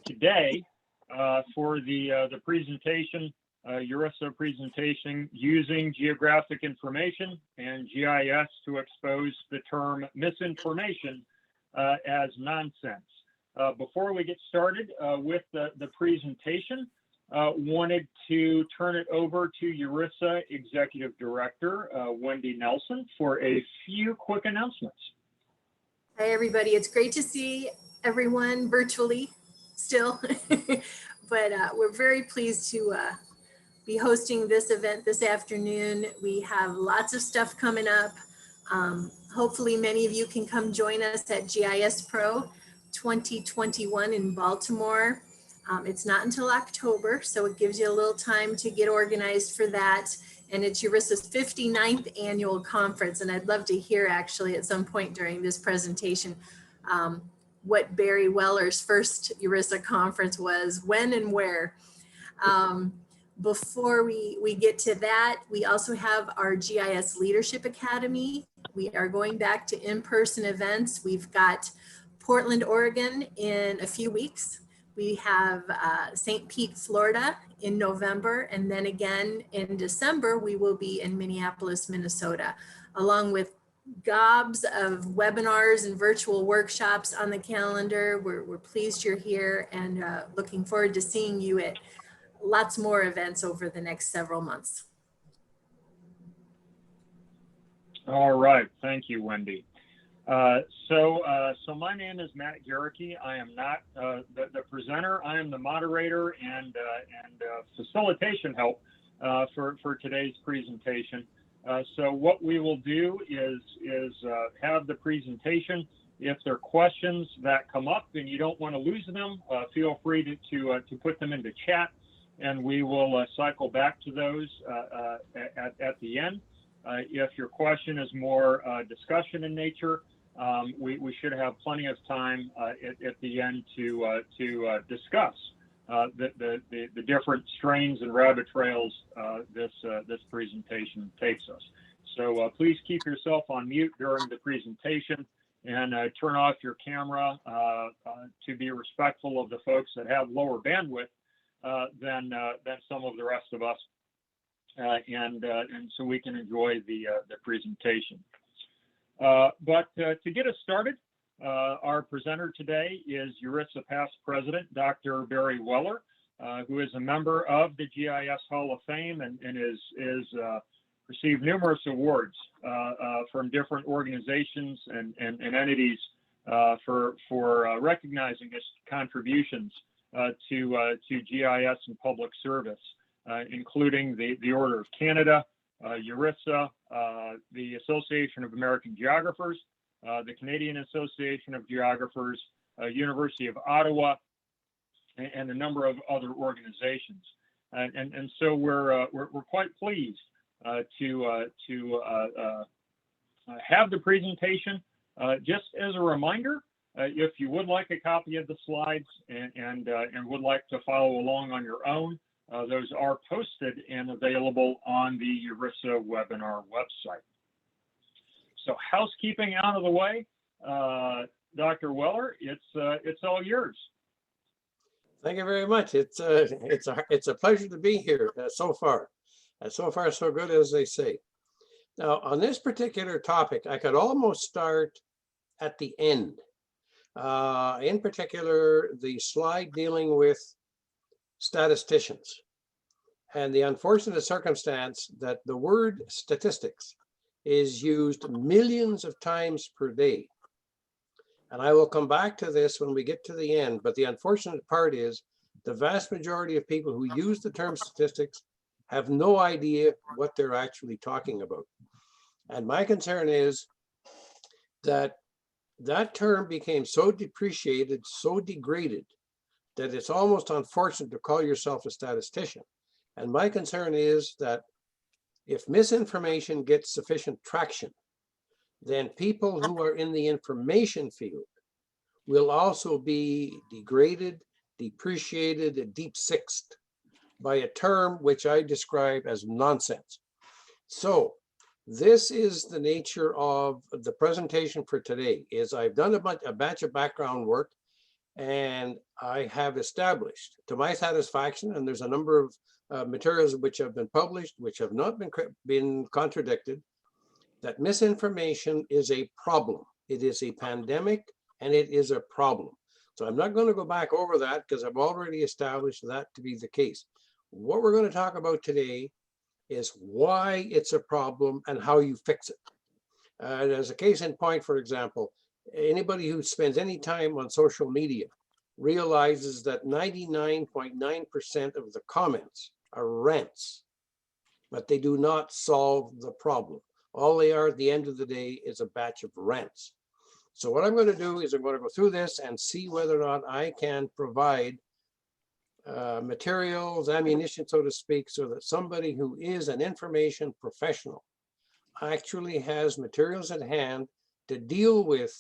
today for the presentation, URISA presentation using geographic information and GIS to expose the term misinformation as nonsense. Before we get started with the presentation, wanted to turn it over to URISA Executive Director, Wendy Nelson, for a few quick announcements. Hi, everybody. It's great to see everyone virtually still, but we're very pleased to be hosting this event this afternoon. We have lots of stuff coming up. Hopefully many of you can come join us at GIS Pro 2021 in Baltimore. It's not until October, so it gives you a little time to get organized for that. And it's URISA's 59th annual conference. And I'd love to hear actually at some point during this presentation what Barry Wellar's first URISA conference was, when and where. Before we get to that, we also have our GIS Leadership Academy. We are going back to in-person events. We've got Portland, Oregon in a few weeks. We have St. Pete, Florida in November, and then again in December, we will be in Minneapolis, Minnesota, along with gobs of webinars and virtual workshops on the calendar. We're pleased you're here and looking forward to seeing you at lots more events over the next several months. All right, thank you, Wendy. So my name is Matt Garricky. I am not the presenter. I am the moderator and facilitation help for today's presentation. So what we will do is have the presentation. If there are questions that come up and you don't want to lose them, feel free to put them into chat, and we will cycle back to those at the end. If your question is more discussion in nature, we should have plenty of time at the end to discuss the different strains and rabbit trails this presentation takes us. So please keep yourself on mute during the presentation and turn off your camera to be respectful of the folks that have lower bandwidth than some of the rest of us, and so we can enjoy the presentation. But to get us started, our presenter today is URISA past president, Dr. Barry Wellar, who is a member of the GIS Hall of Fame and is received numerous awards from different organizations and entities for recognizing his contributions to GIS and public service, including the Order of Canada, URISA, the Association of American Geographers, the Canadian Association of Geographers, University of Ottawa, and a number of other organizations. And so we're quite pleased to have the presentation. Just as a reminder, if you would like a copy of the slides and would like to follow along on your own, those are posted and available on the URISA webinar website. So housekeeping out of the way, Dr. Wellar, it's all yours. Thank you very much. It's a pleasure to be here so far. So far, so good, as they say. Now, on this particular topic, I could almost start at the end. In particular, the slide dealing with statisticians, and the unfortunate circumstance that the word statistics is used millions of times per day. And I will come back to this when we get to the end, but the unfortunate part is the vast majority of people who use the term statistics have no idea what they're actually talking about. And my concern is that that term became so depreciated, so degraded, that it's almost unfortunate to call yourself a statistician. And my concern is that if misinformation gets sufficient traction, then people who are in the information field will also be degraded, depreciated, deep-sixed by a term which I describe as nonsense. So this is the nature of the presentation for today. Is I've done a batch of background work And I have established to my satisfaction, and there's a number of materials which have been published, which have not been contradicted, that misinformation is a problem. It is a pandemic and it is a problem. So I'm not going to go back over that because I've already established that to be the case. What we're going to talk about today is why it's a problem and how you fix it. As a case in point, for example, anybody who spends any time on social media realizes that 99.9% of the comments are rants, but they do not solve the problem. All they are at the end of the day is a batch of rants. So what I'm going to do is I'm going to go through this and see whether or not I can provide materials, ammunition, so to speak, so that somebody who is an information professional actually has materials at hand to deal with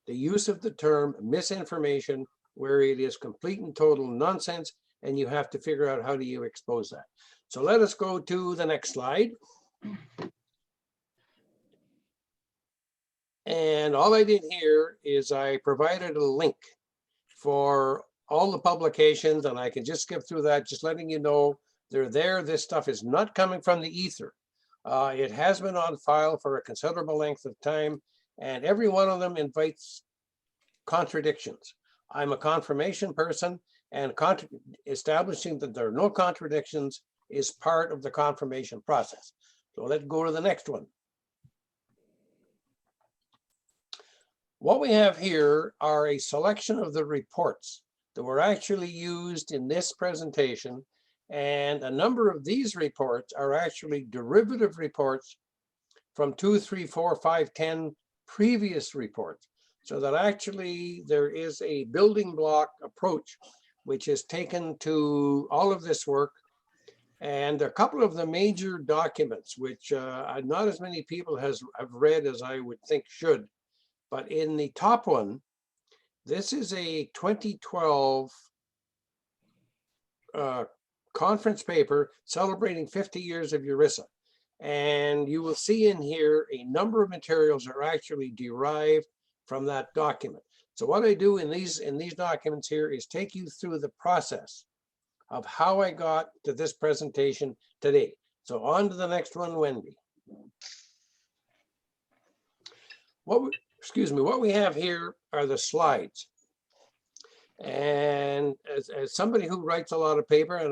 the use of the term misinformation, where it is complete and total nonsense, and you have to figure out how do you expose that. So let us go to the next slide. And all I did here is I provided a link for all the publications, and I can just skip through that, just letting you know they're there. This stuff is not coming from the ether. It has been on file for a considerable length of time, and every one of them invites contradictions. I'm a confirmation person, and establishing that there are no contradictions is part of the confirmation process. So let's go to the next one. What we have here are a selection of the reports that were actually used in this presentation, and a number of these reports are actually derivative reports from 2, 3, 4, 5, 10 previous reports. So that actually there is a building block approach which is taken to all of this work. And a couple of the major documents, which not as many people have read as I would think should, but in the top one, this is a 2012 conference paper celebrating 50 years of URISA. And you will see in here a number of materials are actually derived from that document. So what I do in these documents here is take you through the process of how I got to this presentation today. So on to the next one, Wendy. What we have here are the slides. And as somebody who writes a lot of papers,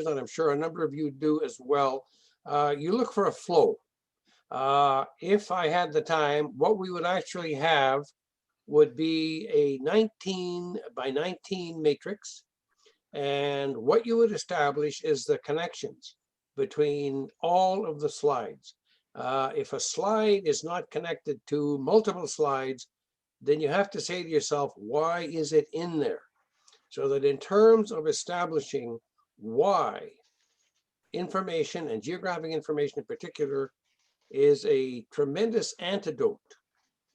and I'm sure a number of you do as well, you look for a flow. If I had the time, what we would actually have would be a 19 by 19 matrix. And what you would establish is the connections between all of the slides. If a slide is not connected to multiple slides, then you have to say to yourself, why is it in there? So that in terms of establishing why information, and geographic information in particular, is a tremendous antidote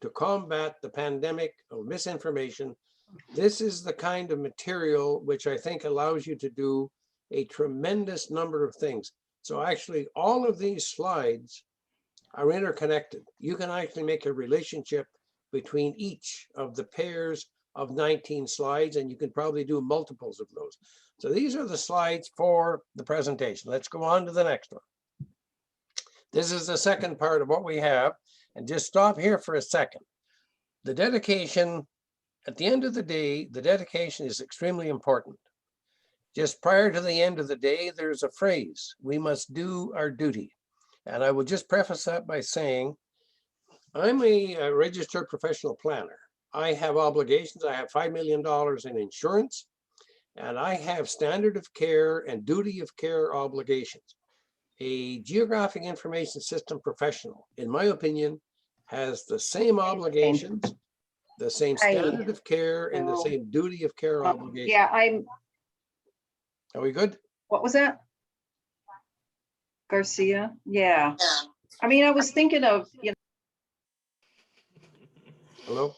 to combat the pandemic of misinformation, this is the kind of material which I think allows you to do a tremendous number of things. So actually all of these slides are interconnected. You can actually make a relationship between each of the pairs of 19 slides, and you can probably do multiples of those. So these are the slides for the presentation. Let's go on to the next one. This is the second part of what we have, and just stop here for a second. The dedication, at the end of the day, the dedication is extremely important. Just prior to the end of the day, there's a phrase, we must do our duty. And I will just preface that by saying, I'm a registered professional planner. I have obligations. I have $5 million in insurance, and I have standard of care and duty of care obligations. A geographic information system professional, in my opinion, has the same obligations, the same standard of care, and the same duty of care obligations. Yeah, Are we good? what was that? Garcia? Yeah. I mean, I was thinking of, Hello?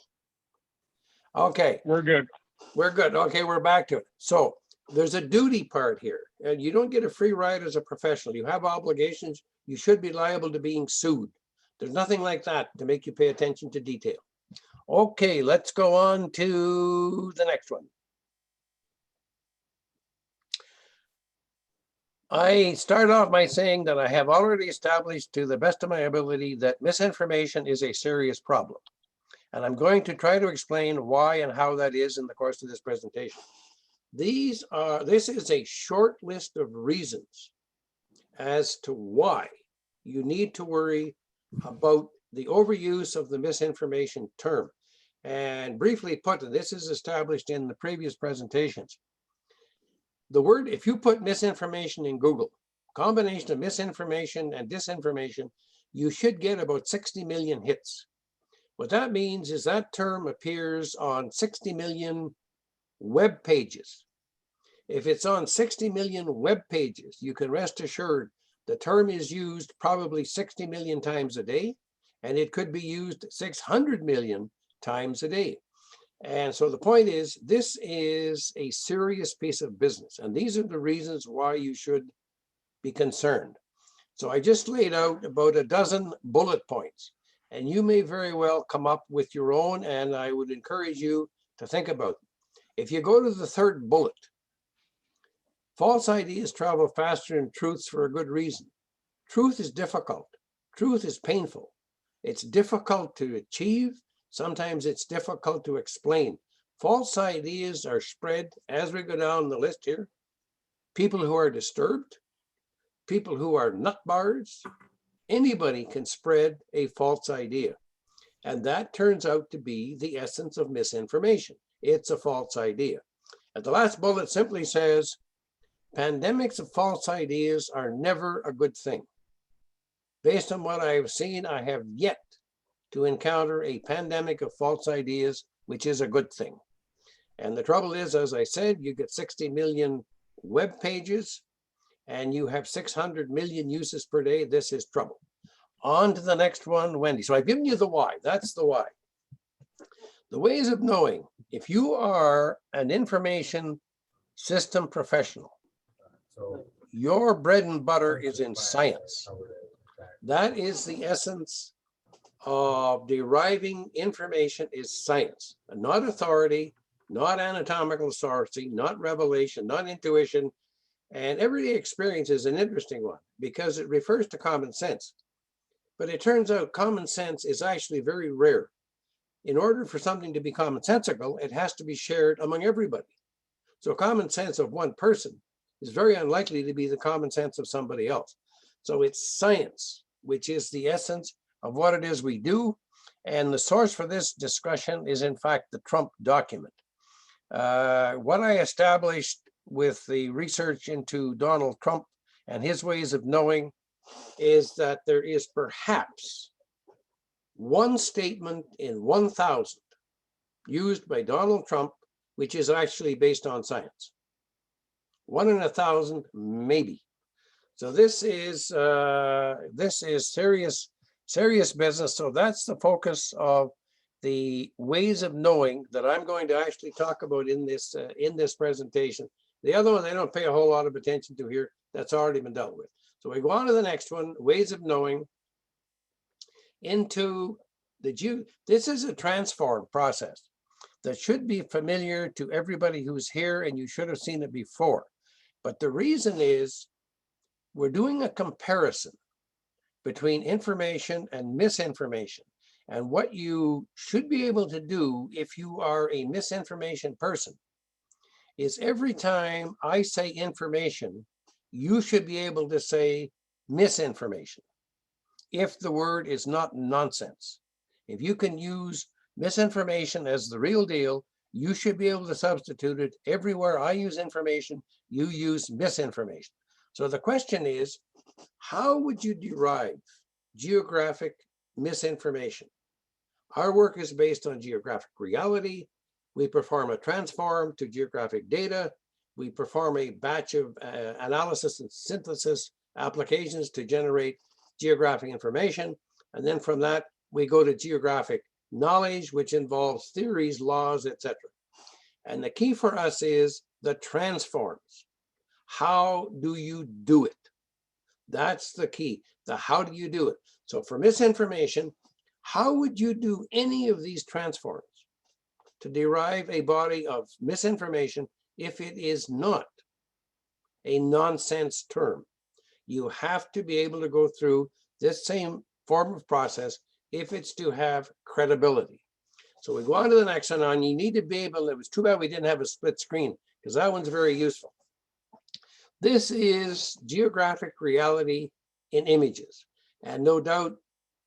Okay. We're good. We're good. Okay, we're back to it. So there's a duty part here, and you don't get a free ride as a professional. You have obligations. You should be liable to being sued. There's nothing like that to make you pay attention to detail. Okay, let's go on to the next one. I start off by saying that I have already established to the best of my ability that misinformation is a serious problem. And I'm going to try to explain why and how that is in the course of this presentation. This is a short list of reasons as to why you need to worry about the overuse of the misinformation term. And briefly put, and this is established in the previous presentations, the word, if you put misinformation in Google, combination of misinformation and disinformation, you should get about 60 million hits. What that means is that term appears on 60 million web pages. If it's on 60 million web pages, you can rest assured the term is used probably 60 million times a day, and it could be used 600 million times a day. And so the point is, this is a serious piece of business, and these are the reasons why you should be concerned. So I just laid out about a dozen bullet points, and you may very well come up with your own, and I would encourage you to think about them. If you go to the third bullet, false ideas travel faster than truths for a good reason. Truth is difficult. Truth is painful. It's difficult to achieve. Sometimes it's difficult to explain. False ideas are spread as we go down the list here. People who are disturbed, people who are nut bars, anybody can spread a false idea. And that turns out to be the essence of misinformation. It's a false idea. And the last bullet simply says, pandemics of false ideas are never a good thing. Based on what I have seen, I have yet to encounter a pandemic of false ideas, which is a good thing. And the trouble is, as I said, you get 60 million web pages and you have 600 million uses per day. This is trouble. On to the next one, Wendy. So I've given you the why. That's the why. The ways of knowing, if you are an information system professional, your bread and butter is in science. That is the essence of deriving information is science, not authority, not anatomical authority, not revelation, not intuition. And everyday experience is an interesting one because it refers to common sense. But it turns out common sense is actually very rare. In order for something to be commonsensical, it has to be shared among everybody. So common sense of one person is very unlikely to be the common sense of somebody else. So it's science, which is the essence of what it is we do. And the source for this discussion is, in fact, the Trump document. What I established with the research into Donald Trump and his ways of knowing is that there is perhaps one statement in 1,000 used by Donald Trump, which is actually based on science. 1 in 1,000, maybe. So this is serious business. So that's the focus of the ways of knowing that I'm going to actually talk about in this presentation. The other one I don't pay a whole lot of attention to here. That's already been dealt with. So we go on to the next one, ways of knowing. Into the this is a transform process that should be familiar to everybody who's here, and you should have seen it before. But the reason is we're doing a comparison between information and misinformation. And what you should be able to do if you are a misinformation person is every time I say information, you should be able to say misinformation if the word is not nonsense. If you can use misinformation as the real deal, you should be able to substitute it everywhere I use information, you use misinformation. So the question is, how would you derive geographic misinformation? Our work is based on geographic reality. We perform a transform to geographic data. We perform a batch of analysis and synthesis applications to generate geographic information. And then from that, we go to geographic knowledge, which involves theories, laws, etc. And the key for us is the transforms. How do you do it? That's the key. The how do you do it? So for misinformation, How would you do any of these transforms to derive a body of misinformation if it is not a nonsense term? You have to be able to go through this same form of process if it's to have credibility. So we go on to the next one, and you need to be able, it was too bad we didn't have a split screen because that one's very useful. This is geographic reality in images. And no doubt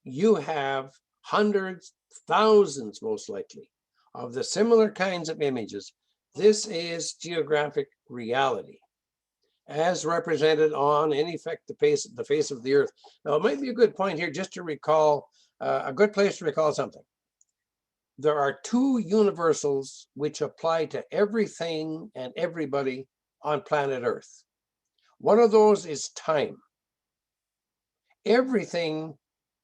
you have hundreds, thousands most likely, of the similar kinds of images. This is geographic reality as represented on, in effect, the face of the earth. Now, it might be a good point here just to recall, a good place to recall something. There are two universals which apply to everything and everybody on planet Earth. One of those is time. Everything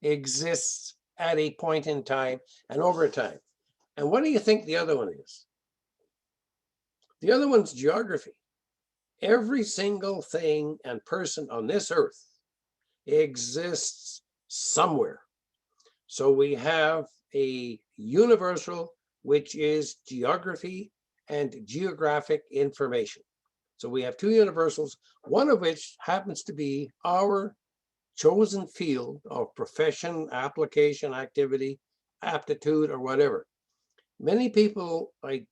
exists at a point in time and over time. And what do you think the other one is? The other one's geography. Every single thing and person on this earth exists somewhere. So we have a universal, which is geography and geographic information. So we have two universals, one of which happens to be our chosen field of profession, application, activity, aptitude, or whatever. Many people, I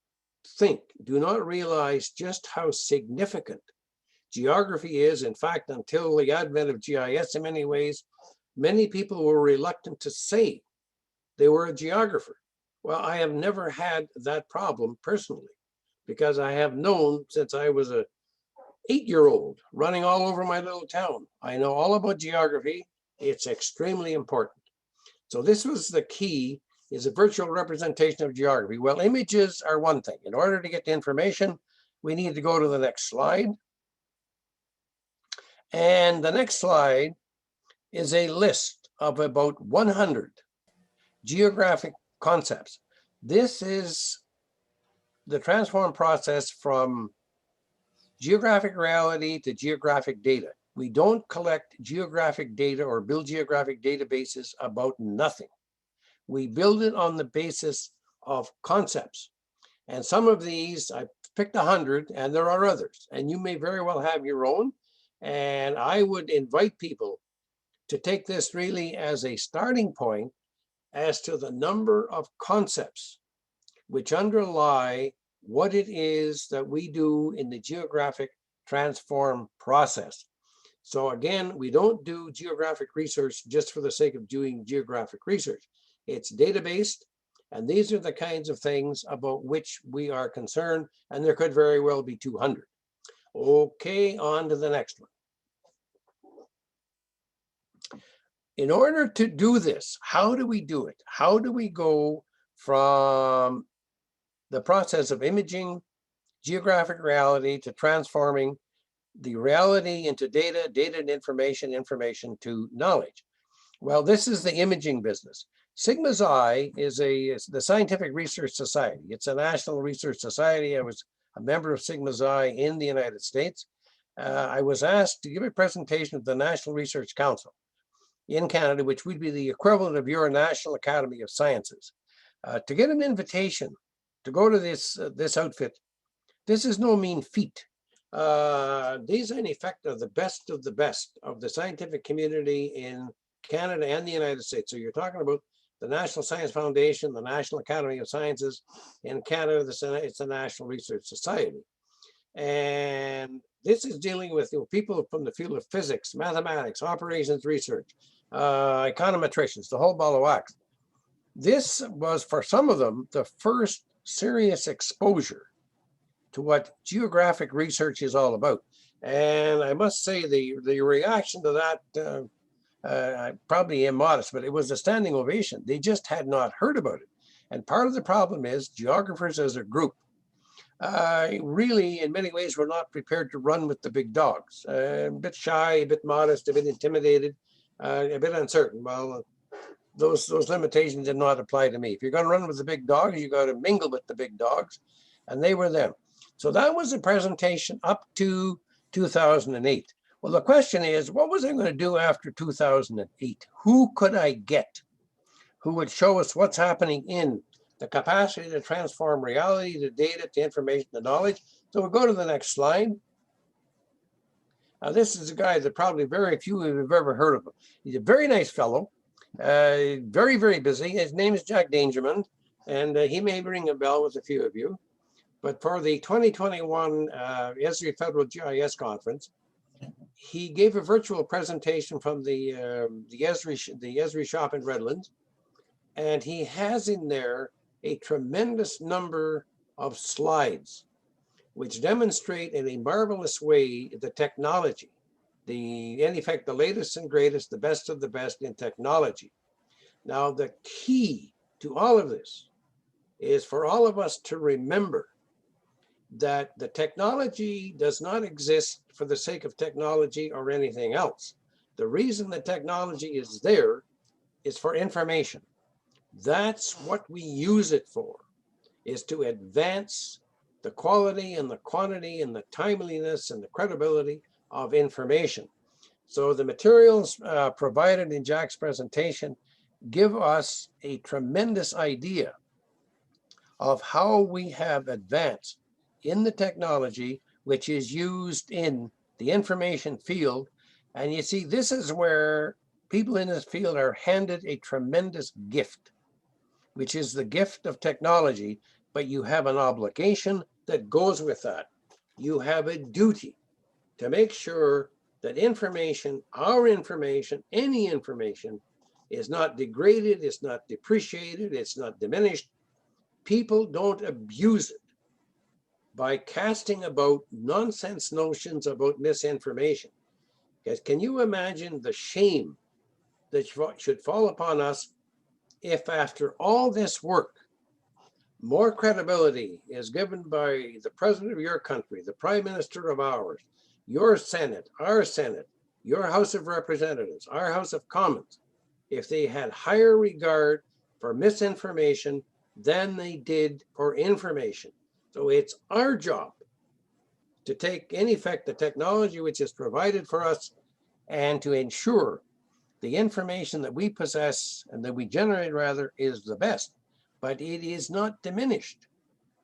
think, do not realize just how significant geography is. In fact, until the advent of GIS in many ways, many people were reluctant to say they were a geographer. Well, I have never had that problem personally, because I have known since I was a 8-year-old running all over my little town. I know all about geography. It's extremely important. So this was the key, is a virtual representation of geography. Well, images are one thing. In order to get the information, we need to go to the next slide. And the next slide is a list of about 100 geographic concepts. This is the transform process from geographic reality to geographic data. We don't collect geographic data or build geographic databases about nothing. We build it on the basis of concepts. And some of these, I picked 100, and there are others. And you may very well have your own. And I would invite people to take this really as a starting point as to the number of concepts which underlie what it is that we do in the geographic transform process. So again, we don't do geographic research just for the sake of doing geographic research. It's data-based, and these are the kinds of things about which we are concerned, and there could very well be 200. Okay, on to the next one. In order to do this, how do we do it? How do we go from the process of imaging geographic reality to transforming the reality into data, data and information, information to knowledge? Well, this is the imaging business. Sigma Xi is the Scientific Research Society. It's a national research society. I was a member of Sigma Xi in the United States. I was asked to give a presentation at the National Research Council in Canada, which would be the equivalent of your National Academy of Sciences. To get an invitation to go to this outfit, this is no mean feat. These, in effect, are the best of the scientific community in Canada and the United States. So you're talking about the National Science Foundation, the National Academy of Sciences. In Canada, it's the National Research Society. And this is dealing with people from the field of physics, mathematics, operations research, econometricians, the whole ball of wax. This was, for some of them, the first serious exposure to what geographic research is all about. And I must say the reaction to that, probably immodest, but it was a standing ovation. They just had not heard about it. And part of the problem is geographers as a group really, in many ways, were not prepared to run with the big dogs. A bit shy, a bit modest, a bit intimidated, a bit uncertain. Well, those limitations did not apply to me. If you're going to run with the big dogs, you got to mingle with the big dogs, and they were them. So that was a presentation up to 2008. Well, the question is, what was I going to do after 2008? Who could I get? who would show us what's happening in the capacity to transform reality to data to information to knowledge. So we'll go to the next slide. Now, this is a guy that probably very few of you have ever heard of him. He's a very nice fellow, very, very busy. His name is Jack Dangermond, and he may ring a bell with a few of you. But for the 2021 Esri Federal GIS Conference, he gave a virtual presentation from the Esri shop in Redlands, and he has in there a tremendous number of slides which demonstrate in a marvelous way the technology, in effect, the latest and greatest, the best of the best in technology. Now, the key to all of this is for all of us to remember that the technology does not exist for the sake of technology or anything else. The reason the technology is there is for information. That's what we use it for, is to advance the quality and the quantity and the timeliness and the credibility of information. So the materials provided in Jack's presentation give us a tremendous idea of how we have advanced in the technology which is used in the information field. And you see, this is where people in this field are handed a tremendous gift, which is the gift of technology, but you have an obligation that goes with that. You have a duty to make sure that information, our information, any information, is not degraded, it's not depreciated, it's not diminished. People don't abuse it by casting about nonsense notions about misinformation. Because can you imagine the shame that should fall upon us if after all this work, more credibility is given by the president of your country, the prime minister of ours, your Senate, our Senate, your House of Representatives, our House of Commons, if they had higher regard for misinformation than they did for information. So it's our job to take, in effect, the technology which is provided for us and to ensure the information that we possess and that we generate rather is the best. But it is not diminished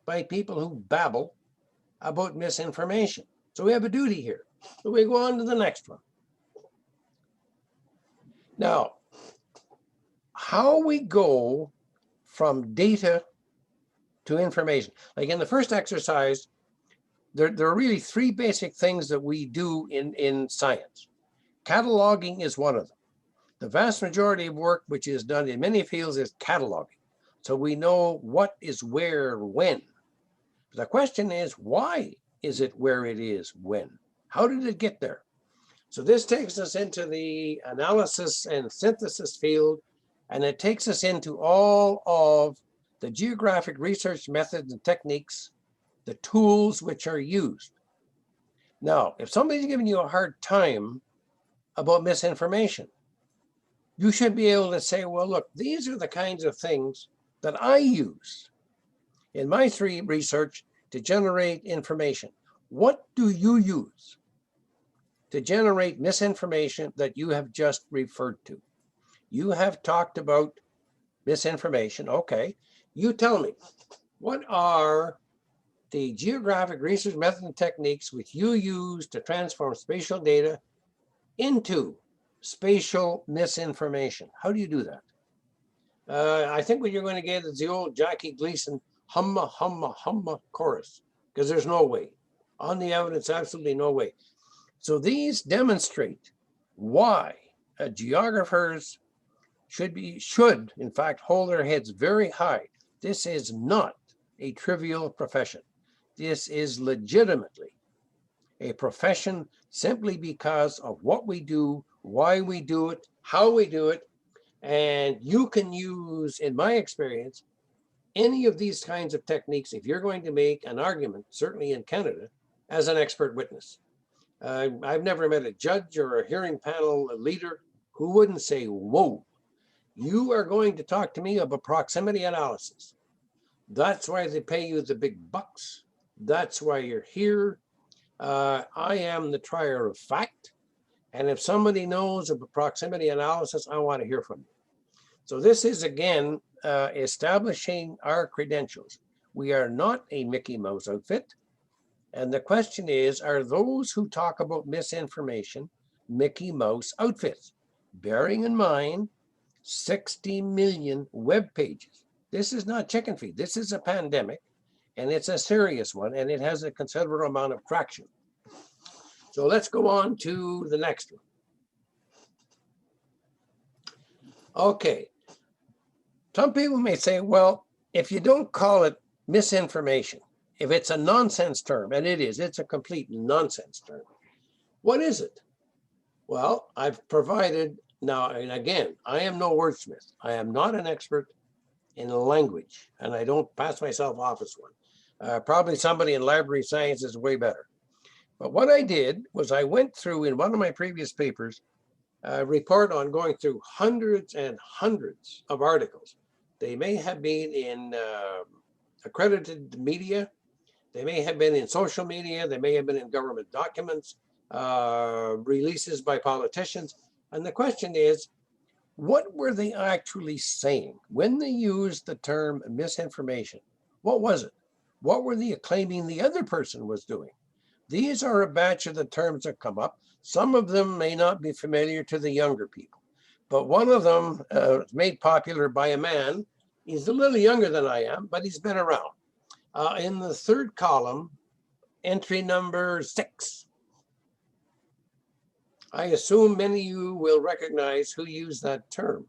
by people who babble about misinformation. So we have a duty here. So we go on to the next one. Now, how we go from data to information. Like in the first exercise, there are really three basic things that we do in science. Cataloging is one of them. The vast majority of work which is done in many fields is cataloging. So we know what is where, when. The question is, why is it where it is, when? How did it get there? So this takes us into the analysis and synthesis field, and it takes us into all of the geographic research methods and techniques, the tools which are used. Now, if somebody's giving you a hard time about misinformation, you should be able to say, well, look, these are the kinds of things that I use in my research to generate information. What do you use to generate misinformation that you have just referred to? You have talked about misinformation. Okay, you tell me, what are the geographic research methods and techniques which you use to transform spatial data into spatial misinformation? How do you do that? I think what you're going to get is the old Jackie Gleason humma, humma, humma chorus, because there's no way. On the evidence, absolutely no way. So these demonstrate why geographers should in fact hold their heads very high. This is not a trivial profession. This is legitimately a profession simply because of what we do, why we do it, how we do it. And you can use, in my experience, any of these kinds of techniques if you're going to make an argument, certainly in Canada, as an expert witness. I've never met a judge or a hearing panel leader who wouldn't say, whoa, you are going to talk to me about proximity analysis. That's why they pay you the big bucks. That's why you're here. I am the trier of fact. And if somebody knows about proximity analysis, I want to hear from you. So this is again establishing our credentials. We are not a Mickey Mouse outfit. And the question is, are those who talk about misinformation Mickey Mouse outfits? Bearing in mind 60 million web pages. This is not chicken feed. This is a pandemic, and it's a serious one, and it has a considerable amount of traction. So let's go on to the next one. Okay. Some people may say, well, if you don't call it misinformation, if it's a nonsense term, and it is, it's a complete nonsense term, what is it? Well, I've provided now, and again, I am no wordsmith. I am not an expert in language, and I don't pass myself off as one. Probably somebody in library science is way better. But what I did was I went through in one of my previous papers, a report on going through hundreds and hundreds of articles. They may have been in accredited media. They may have been in social media. They may have been in government documents, releases by politicians. And the question is, what were they actually saying when they used the term misinformation? What was it? What were they claiming the other person was doing? These are a batch of the terms that come up. Some of them may not be familiar to the younger people, but one of them made popular by a man. He's a little younger than I am, but he's been around. In the third column, entry number 6. I assume many of you will recognize who used that term.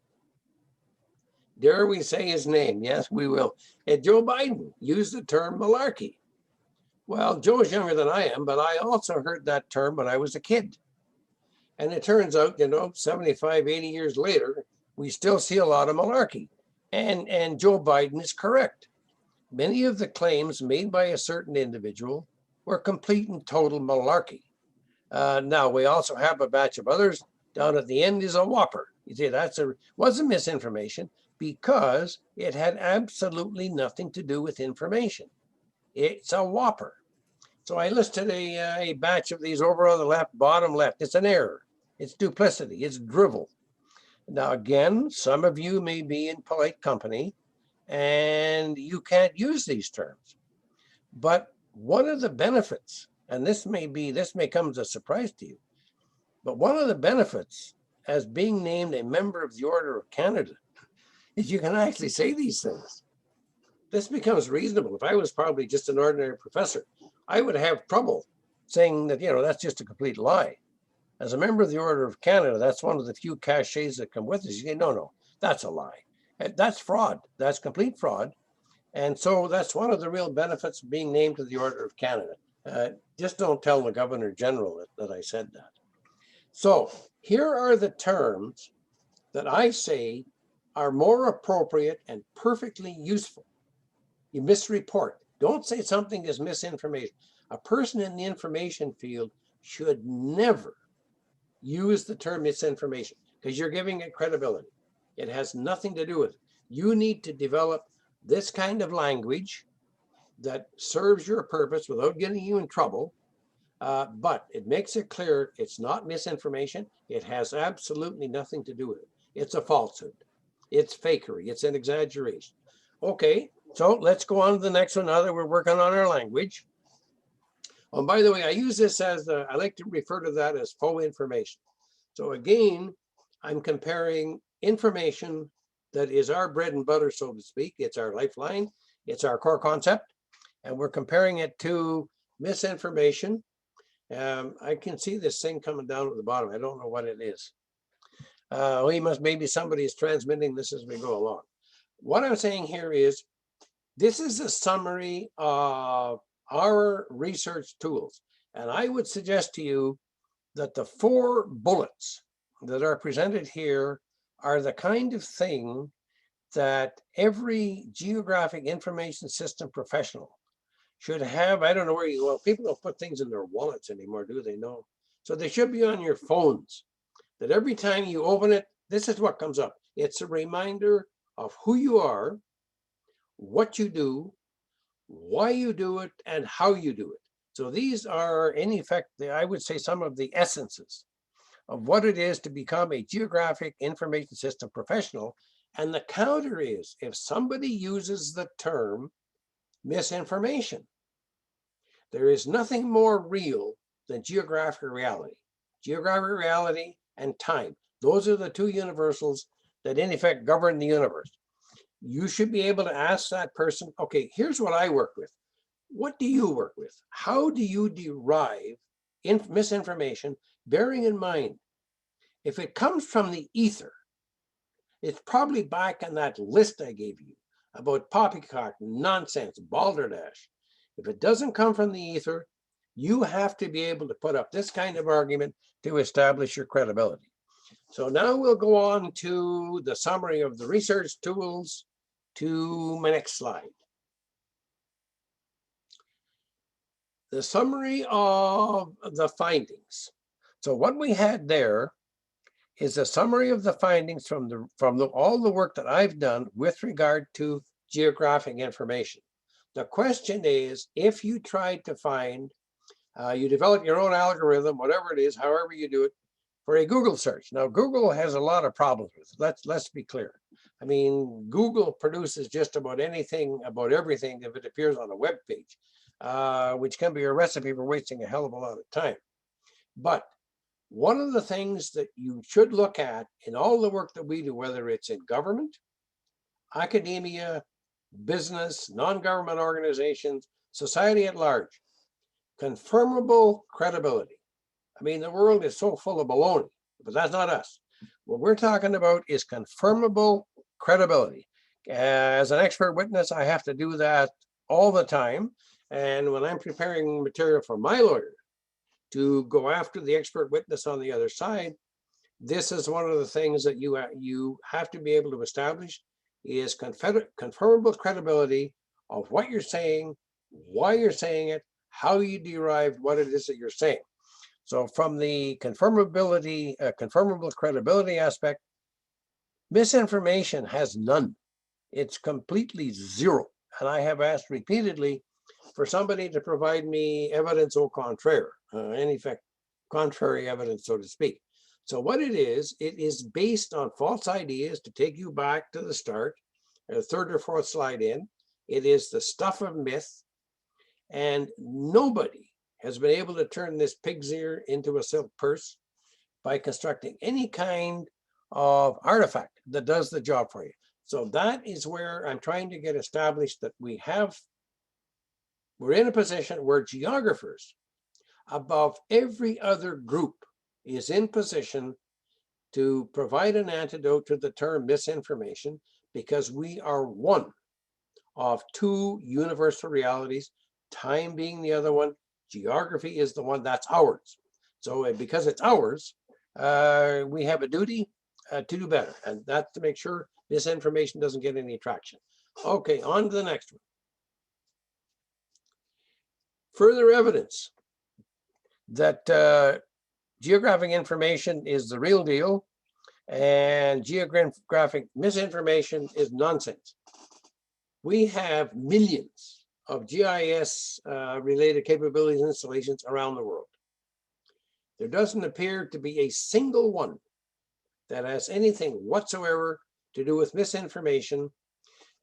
Dare we say his name? Yes, we will. And Joe Biden used the term malarkey. Well, Joe's younger than I am, but I also heard that term when I was a kid. And it turns out, 75, 80 years later, we still see a lot of malarkey. And Joe Biden is correct. Many of the claims made by a certain individual were complete and total malarkey. Now, we also have a batch of others. Down at the end is a whopper. You see, wasn't misinformation because it had absolutely nothing to do with information. It's a whopper. So I listed a batch of these over on the left, bottom left. It's an error. It's duplicity. It's drivel. Now, again, some of you may be in polite company and you can't use these terms. But one of the benefits, and this may come as a surprise to you, but one of the benefits as being named a member of the Order of Canada is you can actually say these things. This becomes reasonable. If I was probably just an ordinary professor, I would have trouble saying that, that's just a complete lie. As a member of the Order of Canada, that's one of the few cachets that come with us. You say, no, that's a lie. That's fraud. That's complete fraud. And so that's one of the real benefits of being named to the Order of Canada. Just don't tell the Governor General that I said that. So here are the terms that I say are more appropriate and perfectly useful. You misreport. Don't say something is misinformation. A person in the information field should never use the term misinformation because you're giving it credibility. It has nothing to do with it. You need to develop this kind of language that serves your purpose without getting you in trouble, but it makes it clear it's not misinformation. It has absolutely nothing to do with it. It's a falsehood. It's fakery. It's an exaggeration. Okay, so let's go on to the next one now that we're working on our language. Oh, by the way, I use this as, I like to refer to that as faux information. So again, I'm comparing information that is our bread and butter, so to speak. It's our lifeline. It's our core concept. And we're comparing it to misinformation. I can see this thing coming down at the bottom. I don't know what it is. Maybe somebody is transmitting this as we go along. What I'm saying here is, this is a summary of our research tools. And I would suggest to you that the 4 bullets that are presented here are the kind of thing that every geographic information system professional should have. I don't know where people don't put things in their wallets anymore, do they? No. So they should be on your phones, that every time you open it, this is what comes up. It's a reminder of who you are, what you do, why you do it, and how you do it. So these are, in effect, I would say some of the essences of what it is to become a geographic information system professional. And the counter is if somebody uses the term misinformation, there is nothing more real than geographic reality. Geographic reality and time. Those are the two universals that in effect govern the universe. You should be able to ask that person, okay, here's what I work with. What do you work with? How do you derive misinformation, bearing in mind, if it comes from the ether, it's probably back on that list I gave you about poppycock, nonsense, balderdash. If it doesn't come from the ether, you have to be able to put up this kind of argument to establish your credibility. So now we'll go on to the summary of the research tools to my next slide. The summary of the findings. So what we had there is a summary of the findings from all the work that I've done with regard to geographic information. The question is, if you tried to find, you develop your own algorithm, whatever it is, however you do it, for a Google search. Now, Google has a lot of problems with it. Let's be clear. I mean, Google produces just about anything about everything if it appears on a web page, which can be a recipe for wasting a hell of a lot of time. But one of the things that you should look at in all the work that we do, whether it's in government, academia, business, non-government organizations, society at large, confirmable credibility. I mean, the world is so full of baloney, but that's not us. What we're talking about is confirmable credibility. As an expert witness, I have to do that all the time. And when I'm preparing material for my lawyer to go after the expert witness on the other side, this is one of the things that you have to be able to establish is confirmable credibility of what you're saying, why you're saying it, how you derived what it is that you're saying. So from the confirmable credibility aspect, misinformation has none. It's completely zero. And I have asked repeatedly for somebody to provide me evidence au contraire, in effect, contrary evidence, so to speak. So what it is based on false ideas, to take you back to the start, a third or fourth slide in. It is the stuff of myth, and nobody has been able to turn this pig's ear into a silk purse by constructing any kind of artifact that does the job for you. So that is where I'm trying to get established that we're in a position where geographers above every other group is in position to provide an antidote to the term misinformation, because we are one of two universal realities, time being the other one, geography is the one that's ours. So because it's ours, we have a duty to do better, and that's to make sure this information doesn't get any traction. Okay, on to the next one. Further evidence that geographic information is the real deal and geographic misinformation is nonsense. We have millions of GIS related capabilities and installations around the world. There doesn't appear to be a single one that has anything whatsoever to do with misinformation.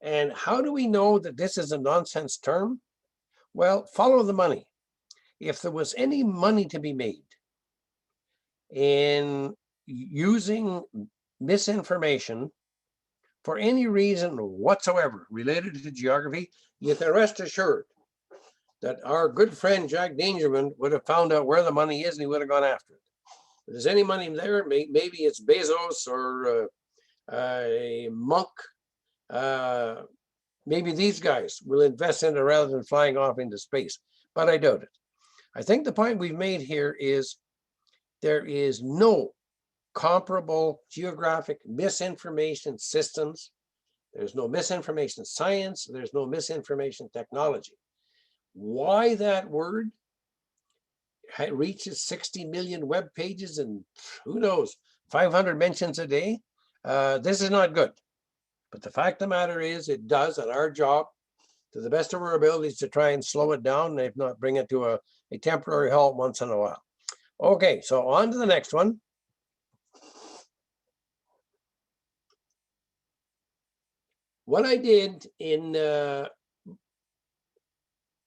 And how do we know that this is a nonsense term? Well, follow the money. If there was any money to be made in using misinformation for any reason whatsoever related to geography, you can rest assured that our good friend Jack Dangerman would have found out where the money is and he would have gone after it. If there's any money there, maybe it's Bezos or a Monk. Maybe these guys will invest in it rather than flying off into space, but I doubt it. I think the point we've made here is there is no comparable geographic misinformation systems. There's no misinformation science. There's no misinformation technology. Why that word reaches 60 million web pages and who knows, 500 mentions a day? This is not good. But the fact of the matter is it does, and our job, to the best of our abilities, to try and slow it down, and if not, bring it to a temporary halt once in a while. Okay, so on to the next one. what I did in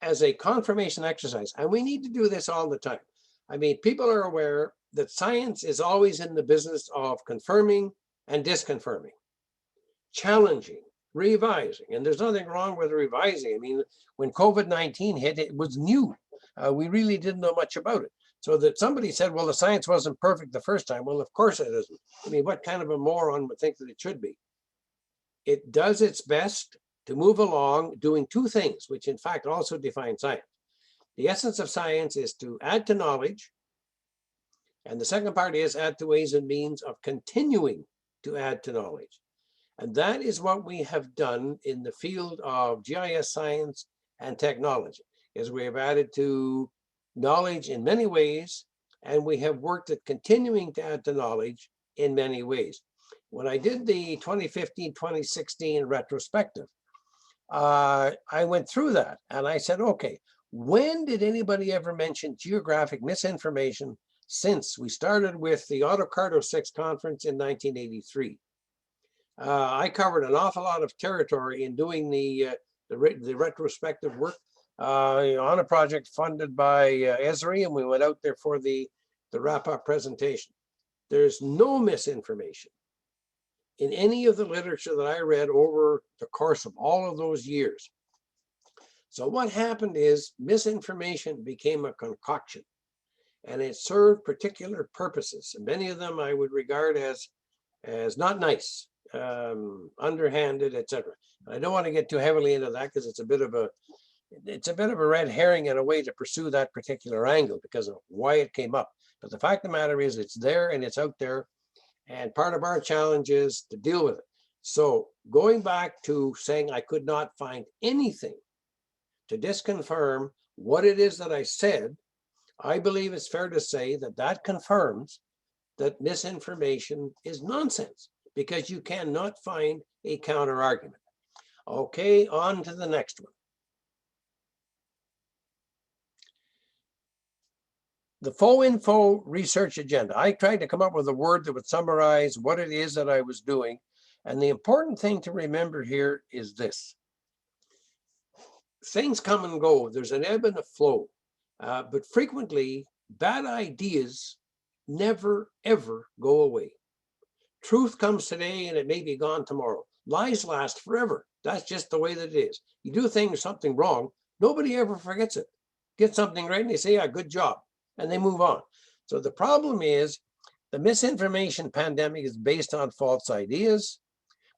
as a confirmation exercise, and we need to do this all the time. I mean, people are aware that science is always in the business of confirming and disconfirming, challenging, revising, and there's nothing wrong with revising. I mean, when COVID-19 hit, it was new. We really didn't know much about it. So that somebody said, well, the science wasn't perfect the first time. Well, of course it isn't. I mean, what kind of a moron would think that it should be? It does its best to move along doing two things, which in fact also define science. The essence of science is to add to knowledge. And the second part is add to ways and means of continuing to add to knowledge. And that is what we have done in the field of GIS science and technology, is we have added to knowledge in many ways, and we have worked at continuing to add to knowledge in many ways. When I did the 2015-2016 retrospective, I went through that and I said, okay, when did anybody ever mention geographic misinformation since we started with the Autocardo 6 conference in 1983? I covered an awful lot of territory in doing the retrospective work on a project funded by Esri, and we went out there for the wrap-up presentation. There's no misinformation in any of the literature that I read over the course of all of those years. So what happened is misinformation became a concoction, and it served particular purposes. And many of them I would regard as not nice, underhanded, etc. I don't want to get too heavily into that because it's a bit of a red herring in a way to pursue that particular angle because of why it came up. But the fact of the matter is it's there and it's out there. And part of our challenge is to deal with it. So going back to saying I could not find anything to disconfirm what it is that I said, I believe it's fair to say that that confirms that misinformation is nonsense because you cannot find a counter argument. Okay, on to the next one. The faux info research agenda. I tried to come up with a word that would summarize what it is that I was doing. And the important thing to remember here is this. Things come and go. There's an ebb and a flow. But frequently, bad ideas never, ever go away. Truth comes today and it may be gone tomorrow. Lies last forever. That's just the way that it is. You do something wrong, nobody ever forgets it. Get something right and they say, yeah, good job. And they move on. So the problem is the misinformation pandemic is based on false ideas,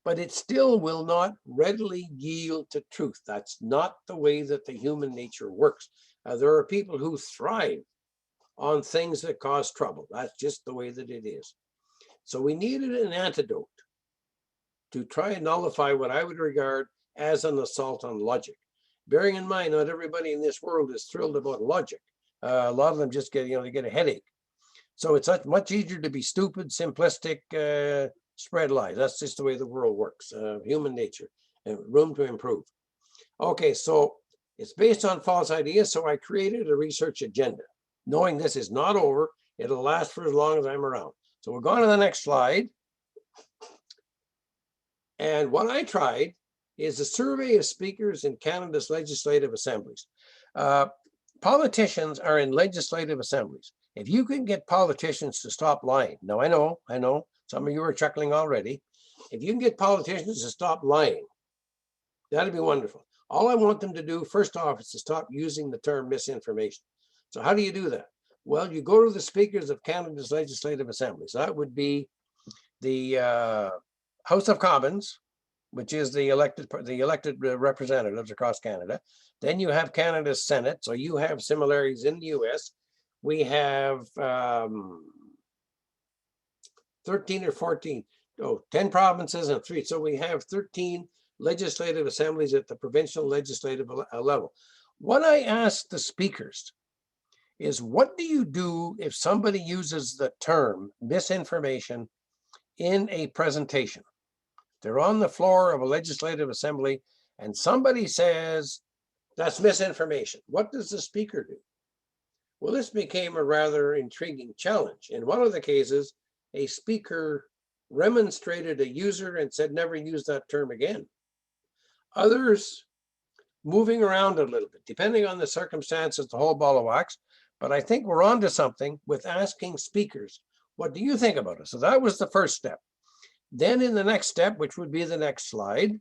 but it still will not readily yield to truth. That's not the way that the human nature works. There are people who thrive on things that cause trouble. That's just the way that it is. So we needed an antidote to try and nullify what I would regard as an assault on logic. Bearing in mind, not everybody in this world is thrilled about logic. A lot of them just get, they get a headache. So it's much easier to be stupid, simplistic, spread lies. That's just the way the world works, human nature, and room to improve. Okay, so it's based on false ideas. So I created a research agenda, knowing this is not over. It'll last for as long as I'm around. So we're going to the next slide. And what I tried is a survey of speakers in Canada's legislative assemblies. Politicians are in legislative assemblies. If you can get politicians to stop lying, now I know, some of you are chuckling already. If you can get politicians to stop lying, that'd be wonderful. All I want them to do, first off, is to stop using the term misinformation. So how do you do that? Well, you go to the speakers of Canada's legislative assemblies. That would be the House of Commons, which is the elected representatives across Canada. Then you have Canada's Senate. So you have similarities in the US. We have 13 or 14, 10 provinces and 3. So we have 13 legislative assemblies at the provincial legislative level. What I asked the speakers is, what do you do if somebody uses the term misinformation in a presentation? They're on the floor of a legislative assembly and somebody says, that's misinformation. What does the speaker do? Well, this became a rather intriguing challenge. In one of the cases, a speaker remonstrated a user and said, never use that term again. Others moving around a little bit, depending on the circumstances, the whole ball of wax. But I think we're onto something with asking speakers, what do you think about it? So that was the first step. Then in the next step, which would be the next slide,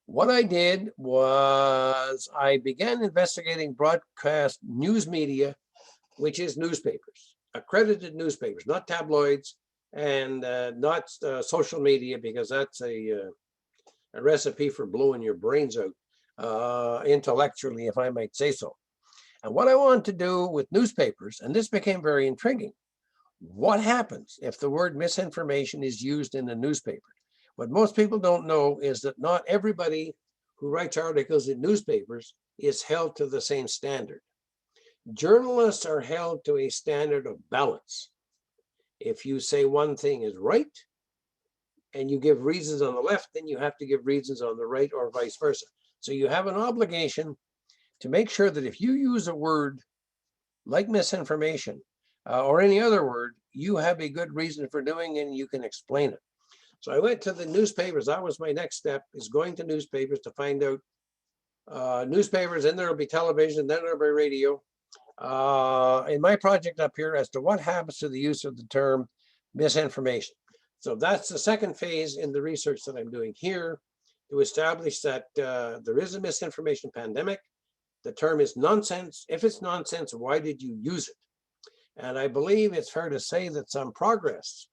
what I did was I began investigating broadcast news media, which is newspapers, accredited newspapers, not tabloids and not social media, because that's a recipe for blowing your brains out intellectually, if I might say so. And what I wanted to do with newspapers, and this became very intriguing, what happens if the word misinformation is used in a newspaper? What most people don't know is that not everybody who writes articles in newspapers is held to the same standard. Journalists are held to a standard of balance. If you say one thing is right and you give reasons on the left, then you have to give reasons on the right, or vice versa. So you have an obligation to make sure that if you use a word like misinformation or any other word, you have a good reason for doing it and you can explain it. So I went to the newspapers. That was my next step, is going to newspapers to find out newspapers, and there'll be television, then there'll be radio. In my project up here as to what happens to the use of the term misinformation. So that's the second phase in the research that I'm doing here, to establish that there is a misinformation pandemic. The term is nonsense. If it's nonsense, why did you use it? And I believe it's fair to say that some progress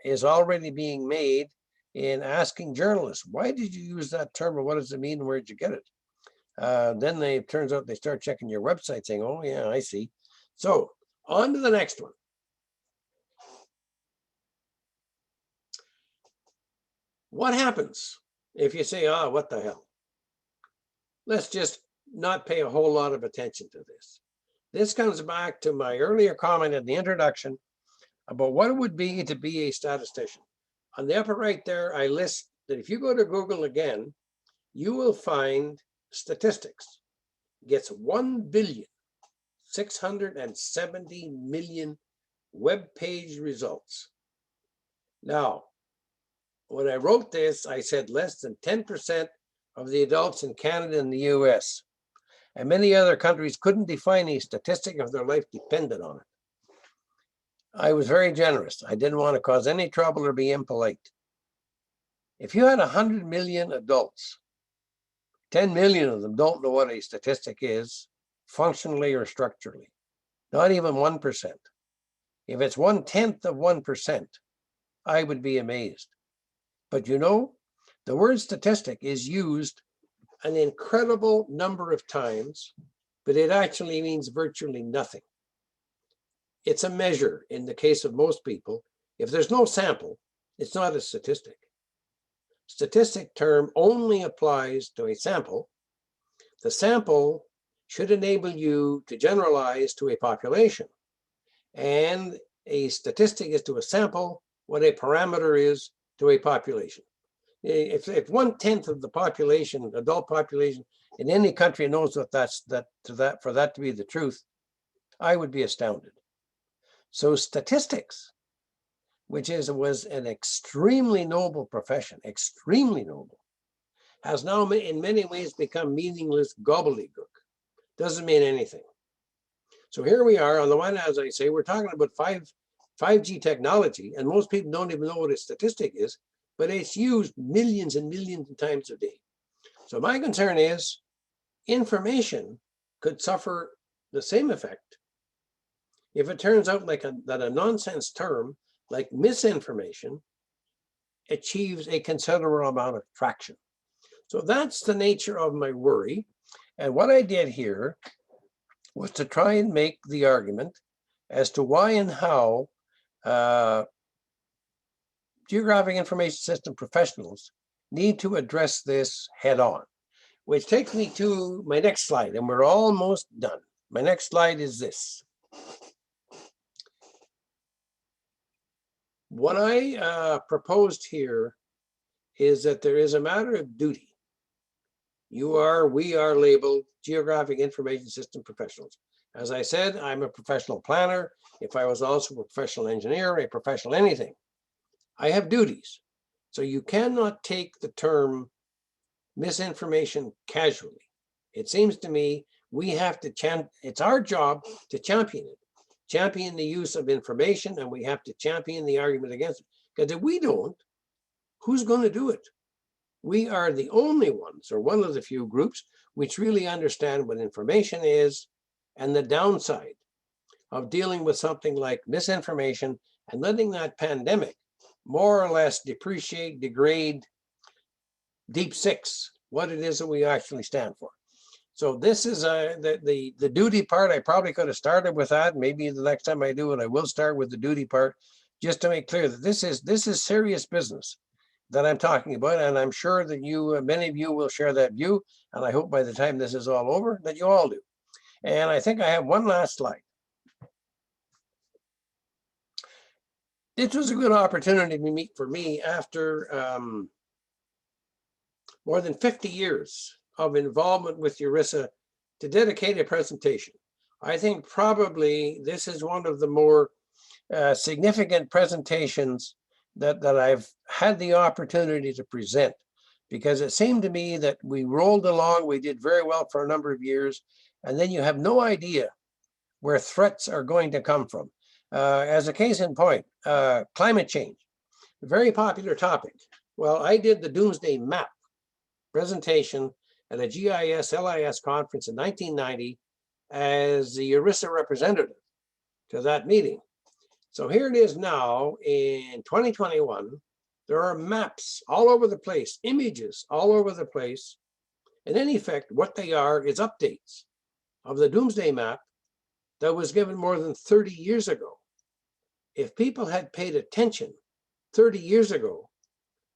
is already being made in asking journalists, why did you use that term, or what does it mean, and where did you get it? Then it turns out they start checking your website saying, oh yeah, I see. So on to the next one. What happens if you say, oh, what the hell? Let's just not pay a whole lot of attention to this. This comes back to my earlier comment in the introduction about what it would be to be a statistician. On the upper right there, I list that if you go to Google again, you will find statistics. It gets 1,670,000,000 web page results. Now, when I wrote this, I said less than 10% of the adults in Canada and the US and many other countries couldn't define a statistic if their life depended on it. I was very generous. I didn't want to cause any trouble or be impolite. If you had 100 million adults, 10 million of them don't know what a statistic is, functionally or structurally, not even 1%. If it's 1/10 of 1%, I would be amazed. But you know, the word statistic is used an incredible number of times, but it actually means virtually nothing. It's a measure in the case of most people. If there's no sample, it's not a statistic. Statistic term only applies to a sample. The sample should enable you to generalize to a population. And a statistic is to a sample what a parameter is to a population. If 1/10 of the population, adult population in any country knows what for that to be the truth, I would be astounded. So statistics, which was an extremely noble profession, extremely noble, has now in many ways become meaningless gobbledygook. Doesn't mean anything. So here we are on the one, as I say, we're talking about 5G technology, and most people don't even know what a statistic is, but it's used millions and millions of times a day. So my concern is information could suffer the same effect if it turns out that a nonsense term like misinformation achieves a considerable amount of traction. So that's the nature of my worry. And what I did here was to try and make the argument as to why and how Geographic Information System professionals need to address this head on, which takes me to my next slide, and we're almost done. My next slide is this. What I proposed here is that there is a matter of duty. We are labeled Geographic Information System professionals. As I said, I'm a professional planner. If I was also a professional engineer, a professional anything, I have duties. So you cannot take the term misinformation casually. It seems to me we have to it's our job to champion it, champion the use of information, and we have to champion the argument against it. Because if we don't, who's going to do it? We are the only ones, or one of the few groups, which really understand what information is and the downside of dealing with something like misinformation and letting that pandemic more or less depreciate, degrade, deep six, what it is that we actually stand for. So this is the duty part. I probably could have started with that. Maybe the next time I do it, I will start with the duty part, just to make clear that this is serious business that I'm talking about. And I'm sure that you, many of you will share that view. And I hope by the time this is all over that you all do. And I think I have one last slide. This was a good opportunity to meet for me after more than 50 years of involvement with URISA to dedicate a presentation. I think probably this is one of the more significant presentations that I've had the opportunity to present, because it seemed to me that we rolled along, we did very well for a number of years, and then you have no idea where threats are going to come from. As a case in point, climate change, a very popular topic. Well, I did the Doomsday Map presentation at a GIS LIS conference in 1990 as the URISA representative to that meeting. So here it is now in 2021. There are maps all over the place, images all over the place. And in effect, what they are is updates of the Doomsday Map that was given more than 30 years ago. If people had paid attention 30 years ago,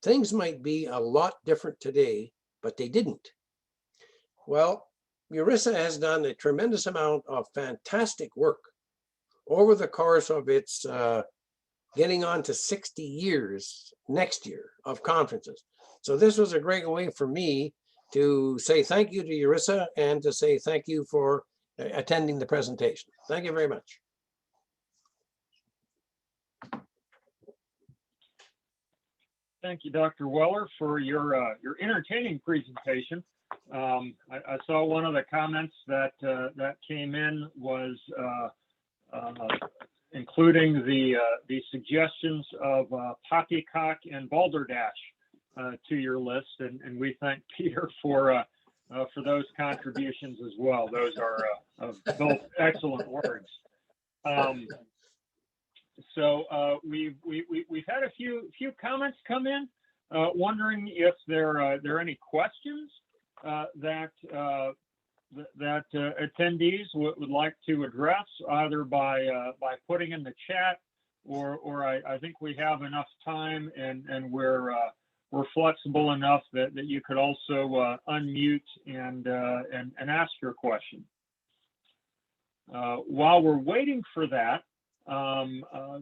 things might be a lot different today, but they didn't. Well, URISA has done a tremendous amount of fantastic work over the course of its getting on to 60 years next year of conferences. So this was a great way for me to say thank you to URISA and to say thank you for attending the presentation. Thank you very much. Thank you, Dr. Weller, for your entertaining presentation. I saw one of the comments that came in was including the suggestions of poppycock and balderdash to your list, and we thank Peter for those contributions as well. Those are both excellent words. So we've had a few comments come in, wondering if there are any questions that attendees would like to address, either by putting in the chat, or I think we have enough time and we're flexible enough that you could also unmute and ask your question. While we're waiting for that,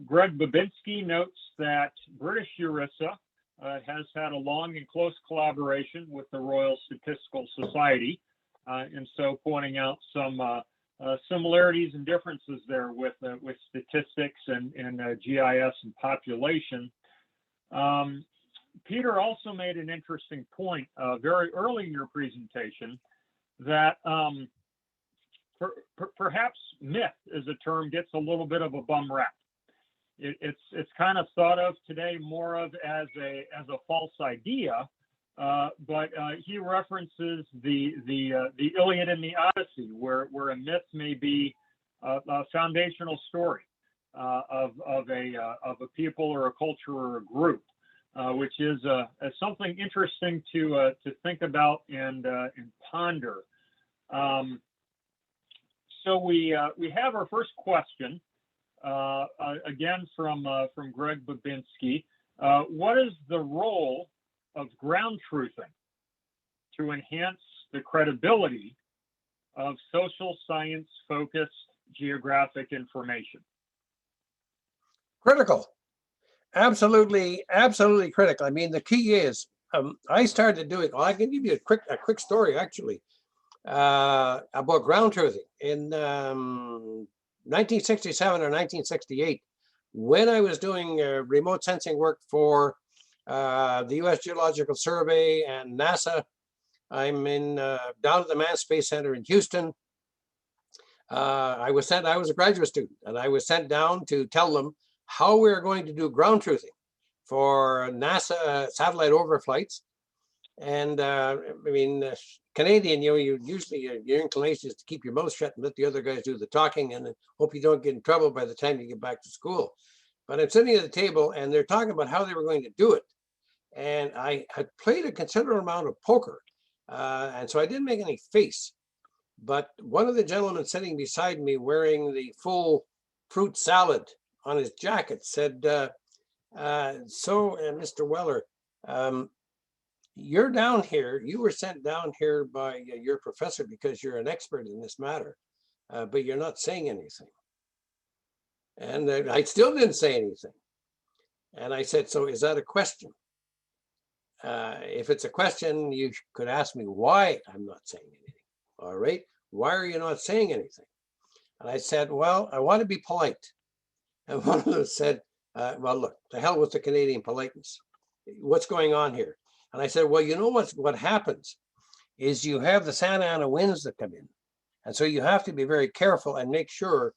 Greg Babinski notes that British URISA has had a long and close collaboration with the Royal Statistical Society, and so pointing out some similarities and differences there with statistics and GIS and population. Peter also made an interesting point very early in your presentation that perhaps myth as a term gets a little bit of a bum rap. It's kind of thought of today more of as a false idea, but he references the Iliad and the Odyssey, where a myth may be a foundational story of a people or a culture or a group, which is something interesting to think about and ponder. So we have our first question, again from Greg Babinski. What is the role of ground truthing to enhance the credibility of social science focused geographic information? Critical. Absolutely critical. I mean, the key is, I started doing, well, I can give you a quick story actually, about ground truthing. In 1967 or 1968, when I was doing remote sensing work for the U.S. Geological Survey and NASA. I'm in down at the Manned Space Center in Houston. I was a graduate student, and I was sent down to tell them how we are going to do ground truthing for NASA satellite overflights. And I mean, Canadian, you usually your inclination is to keep your mouth shut and let the other guys do the talking, and hope you don't get in trouble by the time you get back to school. But I'm sitting at the table, and they're talking about how they were going to do it. And I had played a considerable amount of poker, and so I didn't make any face. But one of the gentlemen sitting beside me, wearing the full fruit salad on his jacket, said, Mr. Weller, you're down here, you were sent down here by your professor because you're an expert in this matter, but you're not saying anything. And I still didn't say anything. And I said, so is that a question? If it's a question, you could ask me why I'm not saying anything. All right, why are you not saying anything? And I said, well, I want to be polite. And one of them said, well, look, the hell with the Canadian politeness. What's going on here? And I said, well, you know what happens is you have the Santa Ana winds that come in. And so you have to be very careful and make sure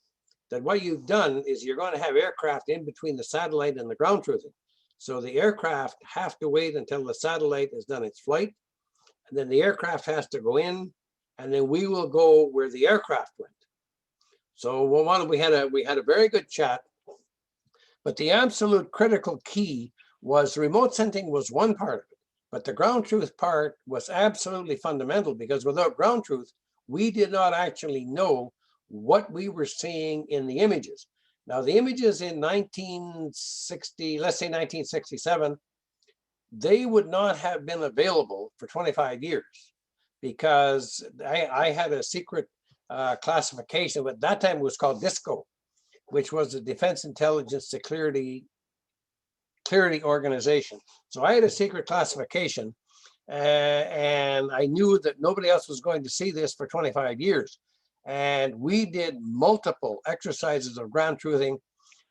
that what you've done is you're going to have aircraft in between the satellite and the ground truthing. So the aircraft have to wait until the satellite has done its flight. And then the aircraft has to go in, and then we will go where the aircraft went. So we had a very good chat. But the absolute critical key was remote sensing was one part of it. But the ground truth part was absolutely fundamental, because without ground truth, we did not actually know what we were seeing in the images. Now, the images in 1960, let's say 1967, they would not have been available for 25 years because I had a secret classification. At that time, it was called DISCO, which was the Defense Intelligence Security Organization. So I had a secret classification, and I knew that nobody else was going to see this for 25 years. And we did multiple exercises of ground truthing,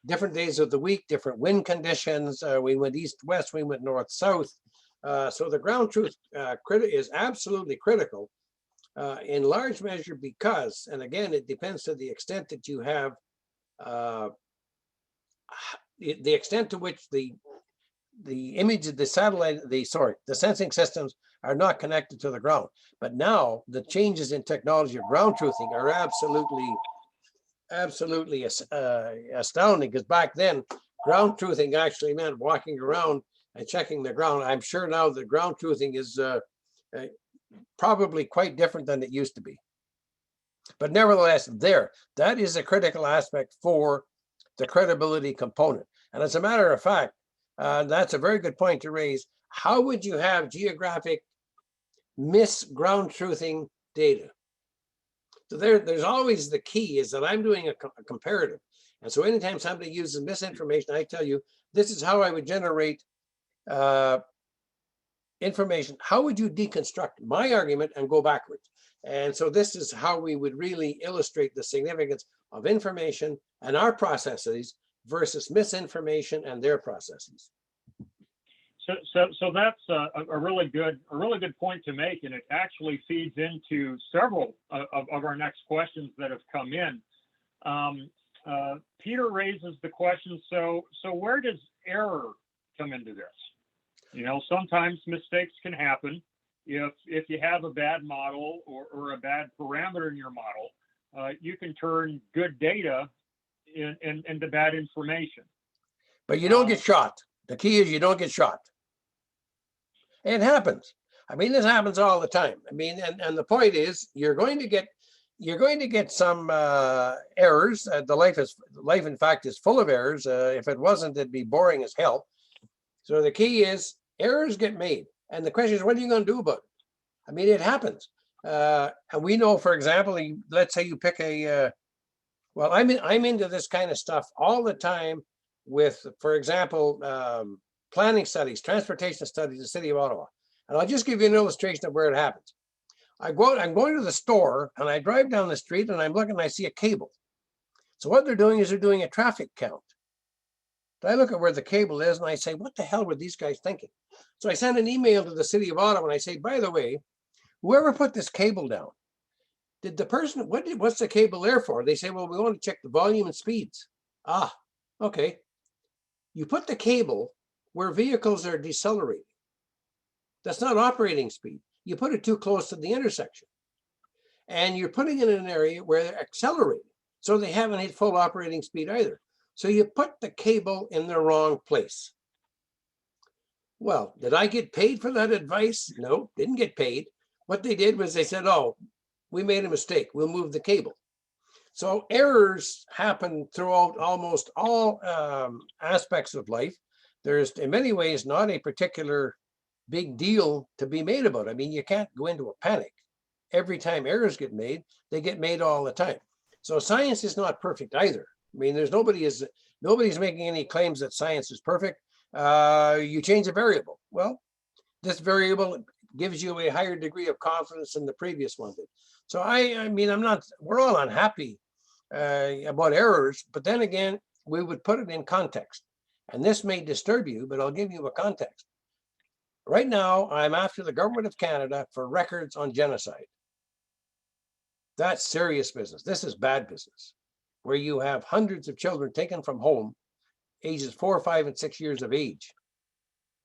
different days of the week, different wind conditions. We went east-west, we went north-south. So the ground truth is absolutely critical in large measure because, and again, it depends to the extent that you have, the extent to which the image of the satellite, the sensing systems are not connected to the ground. But now the changes in technology of ground truthing are absolutely astounding, because back then ground truthing actually meant walking around and checking the ground. I'm sure now the ground truthing is probably quite different than it used to be. But nevertheless, that is a critical aspect for the credibility component. And as a matter of fact, that's a very good point to raise. How would you have geographic ground truthing data? So there's always the key is that I'm doing a comparative. And so anytime somebody uses misinformation, I tell you, this is how I would generate information. How would you deconstruct my argument and go backwards? And so this is how we would really illustrate the significance of information and our processes versus misinformation and their processes. So that's a really good point to make, and it actually feeds into several of our next questions that have come in. Peter raises the question: so where does error come into this? You know, sometimes mistakes can happen if you have a bad model or a bad parameter in your model. You can turn good data into bad information. But you don't get shot. The key is you don't get shot. It happens. I mean, this happens all the time. I mean, and the point is, you're going to get some errors. Life, in fact, is full of errors. If it wasn't, it'd be boring as hell. So the key is errors get made, and the question is, what are you going to do about it? I mean, it happens, and we know, for example, let's say you pick a. Well, I'm into this kind of stuff all the time with, for example, planning studies, transportation studies in the city of Ottawa. And I'll just give you an illustration of where it happens. I'm going to the store and I drive down the street and I'm looking and I see a cable. So what they're doing is they're doing a traffic count. I look at where the cable is and I say, what the hell were these guys thinking? So I send an email to the city of Ottawa and I say, by the way, whoever put this cable down, did the person, what's the cable there for? They say, well, we want to check the volume and speeds. Ah, okay. You put the cable where vehicles are decelerating. That's not operating speed. You put it too close to the intersection. And you're putting it in an area where they're accelerating. So they haven't hit full operating speed either. So you put the cable in the wrong place. Well, did I get paid for that advice? No, didn't get paid. What they did was they said, oh, we made a mistake. We'll move the cable. So errors happen throughout almost all aspects of life. There's in many ways not a particular big deal to be made about. I mean, you can't go into a panic. Every time errors get made, they get made all the time. So science is not perfect either. I mean, nobody's making any claims that science is perfect. You change a variable. Well, this variable gives you a higher degree of confidence than the previous one did. So I mean, we're all unhappy about errors, but then again, we would put it in context. And this may disturb you, but I'll give you a context. Right now, I'm after the government of Canada for records on genocide. That's serious business. This is bad business, where you have hundreds of children taken from home, ages 4, 5, and 6 years of age,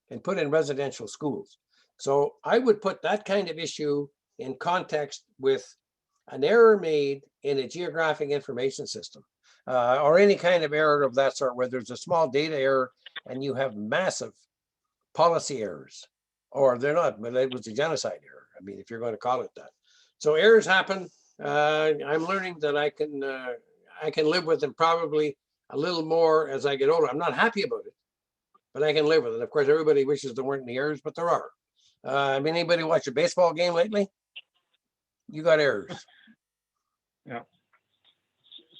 and put in residential schools. So I would put that kind of issue in context with an error made in a geographic information system, or any kind of error of that sort, where there's a small data error and you have massive policy errors, or they're not, but it was a genocide error. I mean, if you're going to call it that. So errors happen. I'm learning that I can live with them probably a little more as I get older. I'm not happy about it, but I can live with it. Of course, everybody wishes there weren't any errors, but there are. I mean, anybody watch a baseball game lately? You got errors. Yeah.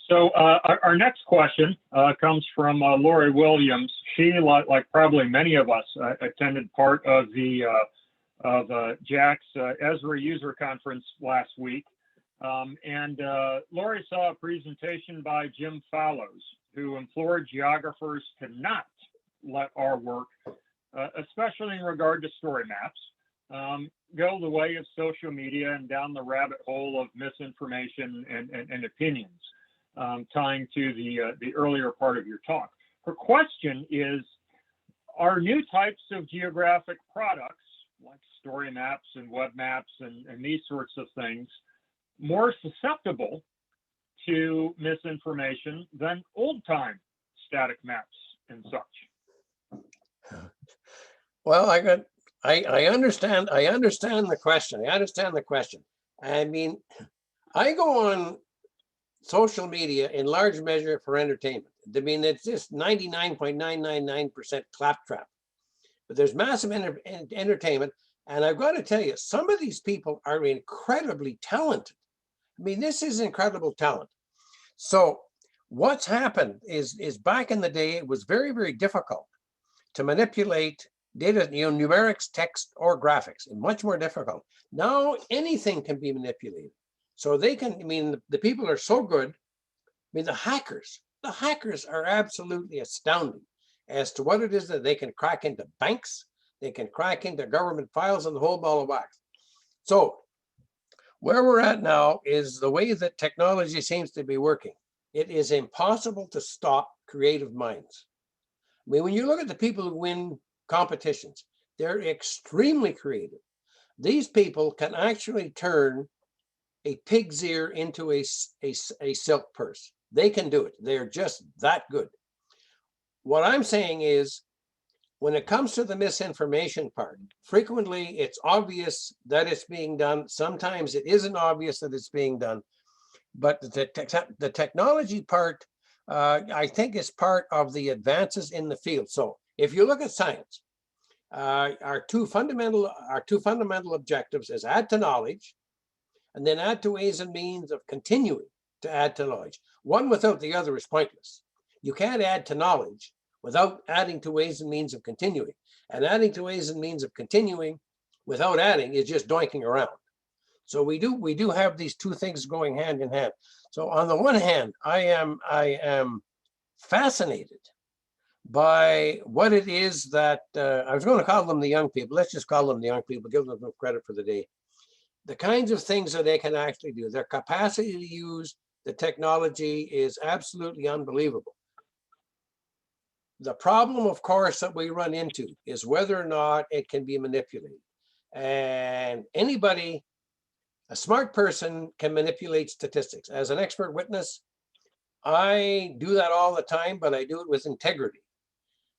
So our next question comes from Lori Williams. She, like probably many of us, attended part of the Jack's Esri user conference last week. And Lori saw a presentation by Jim Fallows, who implored geographers to not let our work, especially in regard to story maps, go the way of social media and down the rabbit hole of misinformation and opinions, tying to the earlier part of your talk. Her question is, are new types of geographic products, like story maps and web maps and these sorts of things, more susceptible to misinformation than old-time static maps and such? Well, I understand the question. I mean, I go on social media in large measure for entertainment. I mean, it's just 99.999% claptrap. But there's massive entertainment. And I've got to tell you, some of these people are incredibly talented. I mean, this is incredible talent. So what's happened is back in the day, it was very, very difficult to manipulate data, numerics, text, or graphics, and much more difficult. Now anything can be manipulated. So they can, I mean, the people are so good. I mean, the hackers are absolutely astounding as to what it is that they can crack into banks, they can crack into government files, and the whole ball of wax. So where we're at now is the way that technology seems to be working. It is impossible to stop creative minds. I mean, when you look at the people who win competitions, they're extremely creative. These people can actually turn a pig's ear into a silk purse. They can do it. They're just that good. What I'm saying is, when it comes to the misinformation part, frequently it's obvious that it's being done. Sometimes it isn't obvious that it's being done. But the technology part, I think, is part of the advances in the field. So if you look at science, our two fundamental objectives is add to knowledge, and then add to ways and means of continuing to add to knowledge. One without the other is pointless. You can't add to knowledge without adding to ways and means of continuing. And adding to ways and means of continuing without adding is just doinking around. So we do have these two things going hand in hand. So on the one hand, I am fascinated by what it is that, I was going to call them the young people. Let's just call them the young people, give them credit for the day. The kinds of things that they can actually do, their capacity to use the technology is absolutely unbelievable. The problem, of course, that we run into is whether or not it can be manipulated. And anybody, a smart person, can manipulate statistics. As an expert witness, I do that all the time, but I do it with integrity.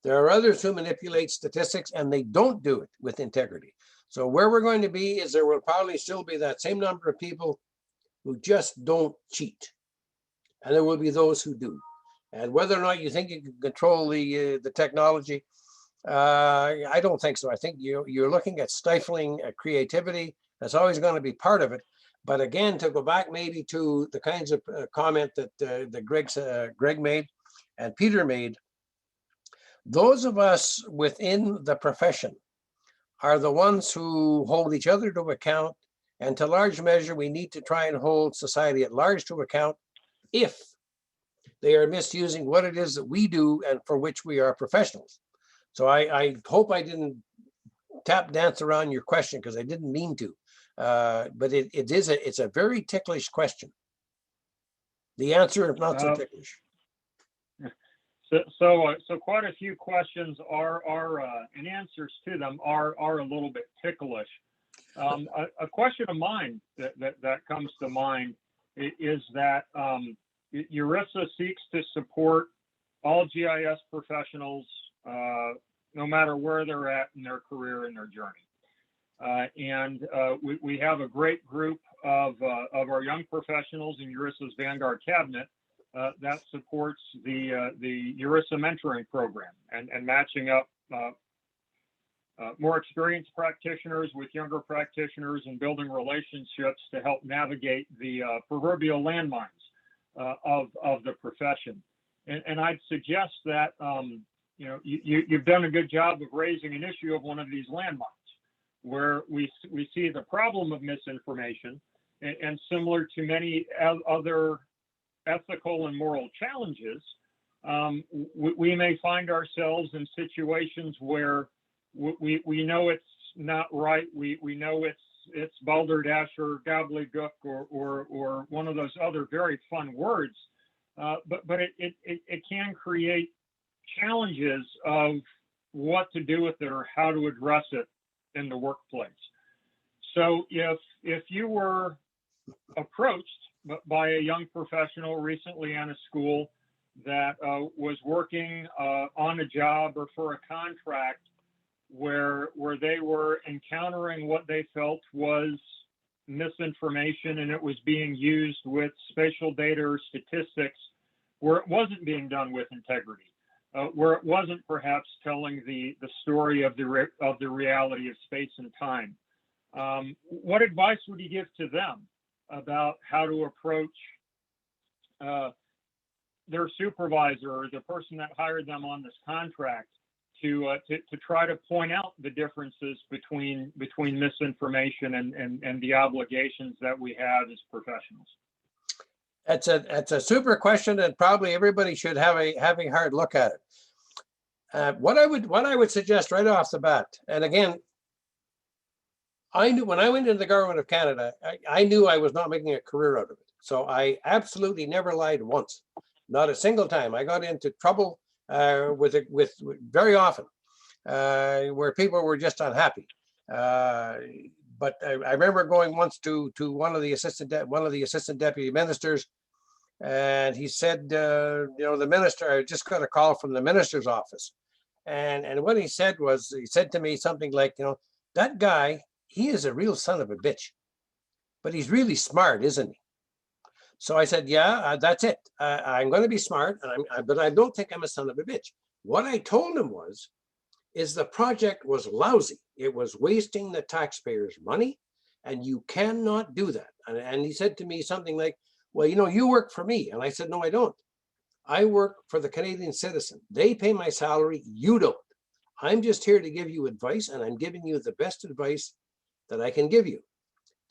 There are others who manipulate statistics and they don't do it with integrity. So where we're going to be is there will probably still be that same number of people who just don't cheat. And there will be those who do. And whether or not you think you can control the technology, I don't think so. I think you're looking at stifling creativity. That's always going to be part of it. But again, to go back maybe to the kinds of comment that Greg made and Peter made, those of us within the profession are the ones who hold each other to account. And to large measure, we need to try and hold society at large to account if they are misusing what it is that we do and for which we are professionals. So I hope I didn't tap dance around your question because I didn't mean to. But it's a very ticklish question. The answer is not so ticklish. So quite a few questions are and answers to them are a little bit ticklish. A question of mine that comes to mind is that URISA seeks to support all GIS professionals, no matter where they're at in their career and their journey. And we have a great group of our young professionals in URISA's Vanguard Cabinet that supports the URISA mentoring program and matching up more experienced practitioners with younger practitioners and building relationships to help navigate the proverbial landmines of the profession. And I'd suggest that you've done a good job of raising an issue of one of these landmines, where we see the problem of misinformation, and similar to many other ethical and moral challenges, we may find ourselves in situations where we know it's not right. We know it's balderdash or gobbledygook or one of those other very fun words, but it can create challenges of what to do with it or how to address it in the workplace. So if you were approached by a young professional recently in a school that was working on a job or for a contract where they were encountering what they felt was misinformation, and it was being used with spatial data or statistics where it wasn't being done with integrity, where it wasn't perhaps telling the story of the reality of space and time, what advice would you give to them about how to approach their supervisor or the person that hired them on this contract to try to point out the differences between misinformation and the obligations that we have as professionals? That's a super question, and probably everybody should have a hard look at it. What I would suggest right off the bat, and again, I knew when I went into the government of Canada, I knew I was not making a career out of it. So I absolutely never lied once, not a single time. I got into trouble with very often, where people were just unhappy. But I remember going once to one of the assistant deputy ministers, and he said, the minister, I just got a call from the minister's office, and what he said to me something like, that guy, he is a real son of a bitch, but he's really smart, isn't he? So I said, yeah, that's it. I'm going to be smart, but I don't think I'm a son of a bitch. What I told him is the project was lousy. It was wasting the taxpayers' money, and you cannot do that. And he said to me something like, well, you work for me. And I said, no, I don't. I work for the Canadian citizen. They pay my salary. You don't. I'm just here to give you advice, and I'm giving you the best advice that I can give you.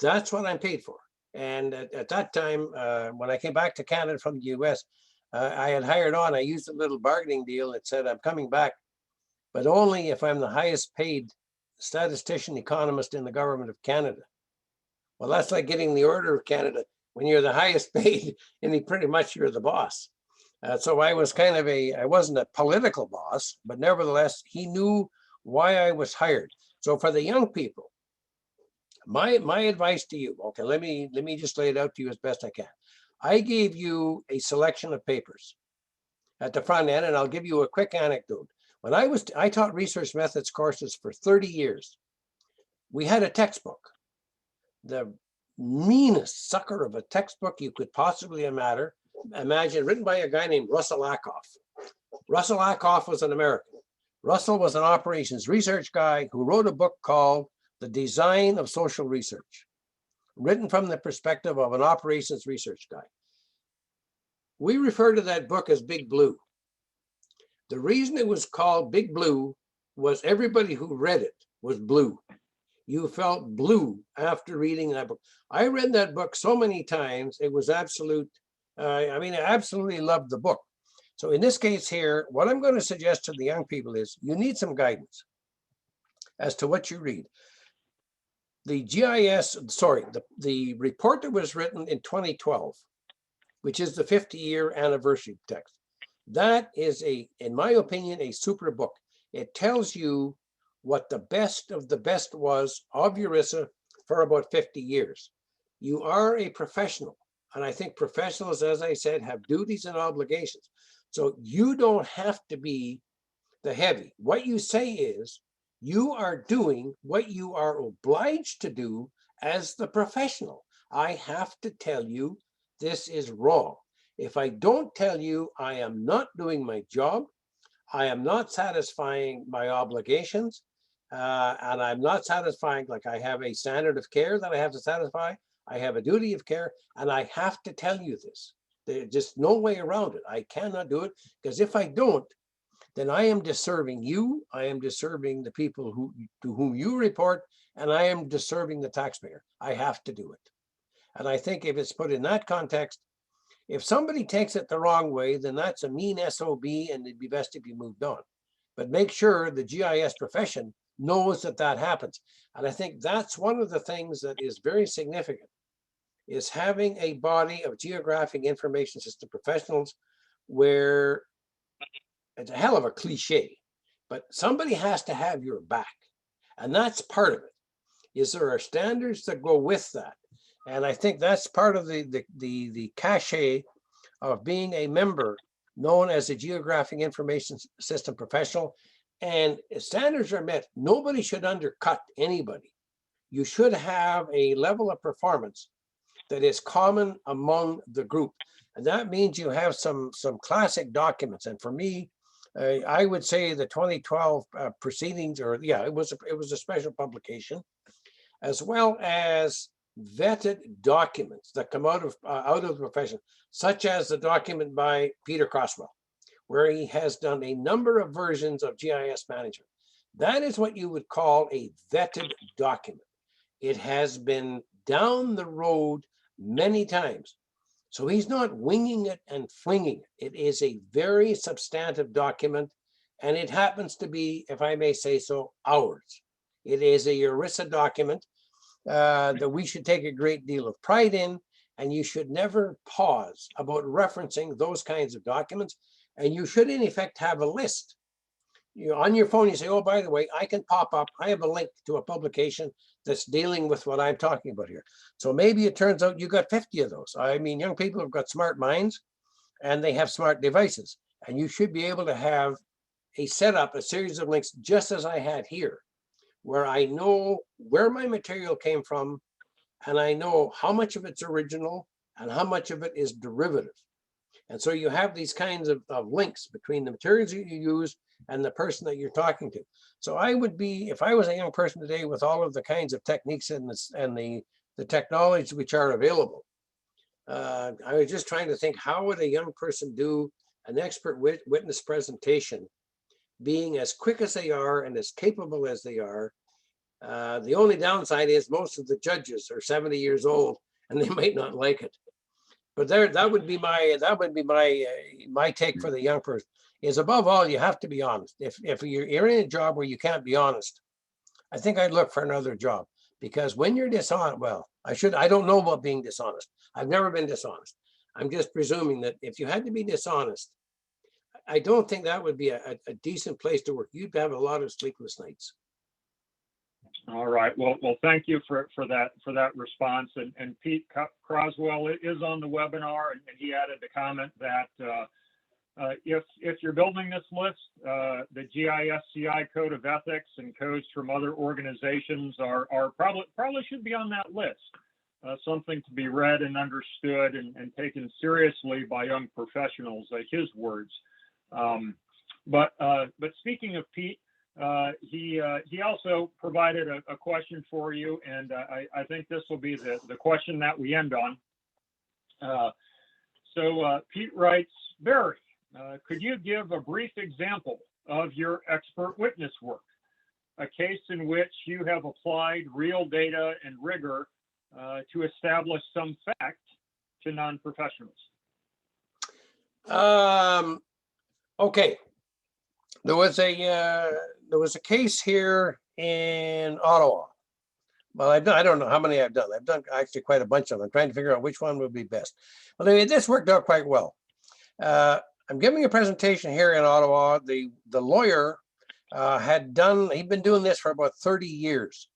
That's what I'm paid for. And at that time, when I came back to Canada from the US, I had hired on, I used a little bargaining deal that said, I'm coming back, but only if I'm the highest paid statistician economist in the government of Canada. Well, that's like getting the Order of Canada when you're the highest paid and pretty much you're the boss. So I was kind of I wasn't a political boss, but nevertheless, he knew why I was hired. So for the young people, my advice to you, okay, let me just lay it out to you as best I can. I gave you a selection of papers at the front end, and I'll give you a quick anecdote. When I taught research methods courses for 30 years. We had a textbook, the meanest sucker of a textbook you could possibly imagine, written by a guy named Russell Ackoff. Russell Ackoff was an American. Russell was an operations research guy who wrote a book called The Design of Social Research, written from the perspective of an operations research guy. We refer to that book as Big Blue. The reason it was called Big Blue was everybody who read it was blue. You felt blue after reading that book. I read that book so many times, it was absolute. I absolutely loved the book. So in this case here, what I'm going to suggest to the young people is you need some guidance as to what you read. The GIS, the report that was written in 2012, which is the 50-year anniversary text, that is in my opinion, a super book. It tells you what the best of the best was of URISA for about 50 years. You are a professional, and I think professionals, as I said, have duties and obligations. So you don't have to be the heavy. What you say is you are doing what you are obliged to do as the professional. I have to tell you this is wrong. If I don't tell you, I am not doing my job. I am not satisfying my obligations. And I'm not satisfying, like I have a standard of care that I have to satisfy. I have a duty of care, and I have to tell you this. There's just no way around it. I cannot do it, because if I don't, then I am disserving you. I am disserving the people to whom you report, and I am disserving the taxpayer. I have to do it. And I think if it's put in that context, if somebody takes it the wrong way, then that's a mean SOB, and it'd be best if you moved on. But make sure the GIS profession knows that that happens. And I think that's one of the things that is very significant, is having a body of geographic information system professionals where, it's a hell of a cliche, but somebody has to have your back. And that's part of it, is there are standards that go with that. And I think that's part of the cachet of being a member known as a Geographic Information System professional. And if standards are met, nobody should undercut anybody. You should have a level of performance that is common among the group. And that means you have some classic documents. And for me, I would say the 2012 proceedings, or yeah, it was a special publication, as well as vetted documents that come out of the profession, such as the document by Peter Croswell, where he has done a number of versions of GIS management. That is what you would call a vetted document. It has been down the road many times. So he's not winging it and flinging it. It is a very substantive document, and it happens to be, if I may say so, ours. It is a URISA document that we should take a great deal of pride in, and you should never pause about referencing those kinds of documents. And you should, in effect, have a list. On your phone, you say, oh, by the way, I can pop up, I have a link to a publication that's dealing with what I'm talking about here. So maybe it turns out you got 50 of those. I mean, young people have got smart minds and they have smart devices. And you should be able to have a setup, a series of links, just as I had here, where I know where my material came from, and I know how much of it's original and how much of it is derivative. And so you have these kinds of links between the materials that you use and the person that you're talking to. So I would be, if I was a young person today with all of the kinds of techniques and the technologies which are available, I was just trying to think, how would a young person do an expert witness presentation, being as quick as they are and as capable as they are. The only downside is most of the judges are 70 years old and they might not like it. But there, that would be my take for the young person is above all, you have to be honest. If you're in a job where you can't be honest, I think I'd look for another job, because when you're dishonest, well, I don't know about being dishonest. I've never been dishonest. I'm just presuming that if you had to be dishonest, I don't think that would be a decent place to work. You'd have a lot of sleepless nights. All right. Well, thank you for that response. And Pete Croswell is on the webinar, and he added the comment that if you're building this list, the GIS CI code of ethics and codes from other organizations are probably should be on that list. Something to be read and understood and taken seriously by young professionals. His words. But speaking of Pete, he also provided a question for you, and I think this will be the question that we end on. So Pete writes, Barry, could you give a brief example of your expert witness work, a case in which you have applied real data and rigor to establish some fact to non-professionals? Okay. There was a case here in Ottawa. Well, I don't know how many I've done. I've done actually quite a bunch of them. I'm trying to figure out which one would be best. Well, anyway, this worked out quite well. I'm giving a presentation here in Ottawa. The lawyer he'd been doing this for about 30 years.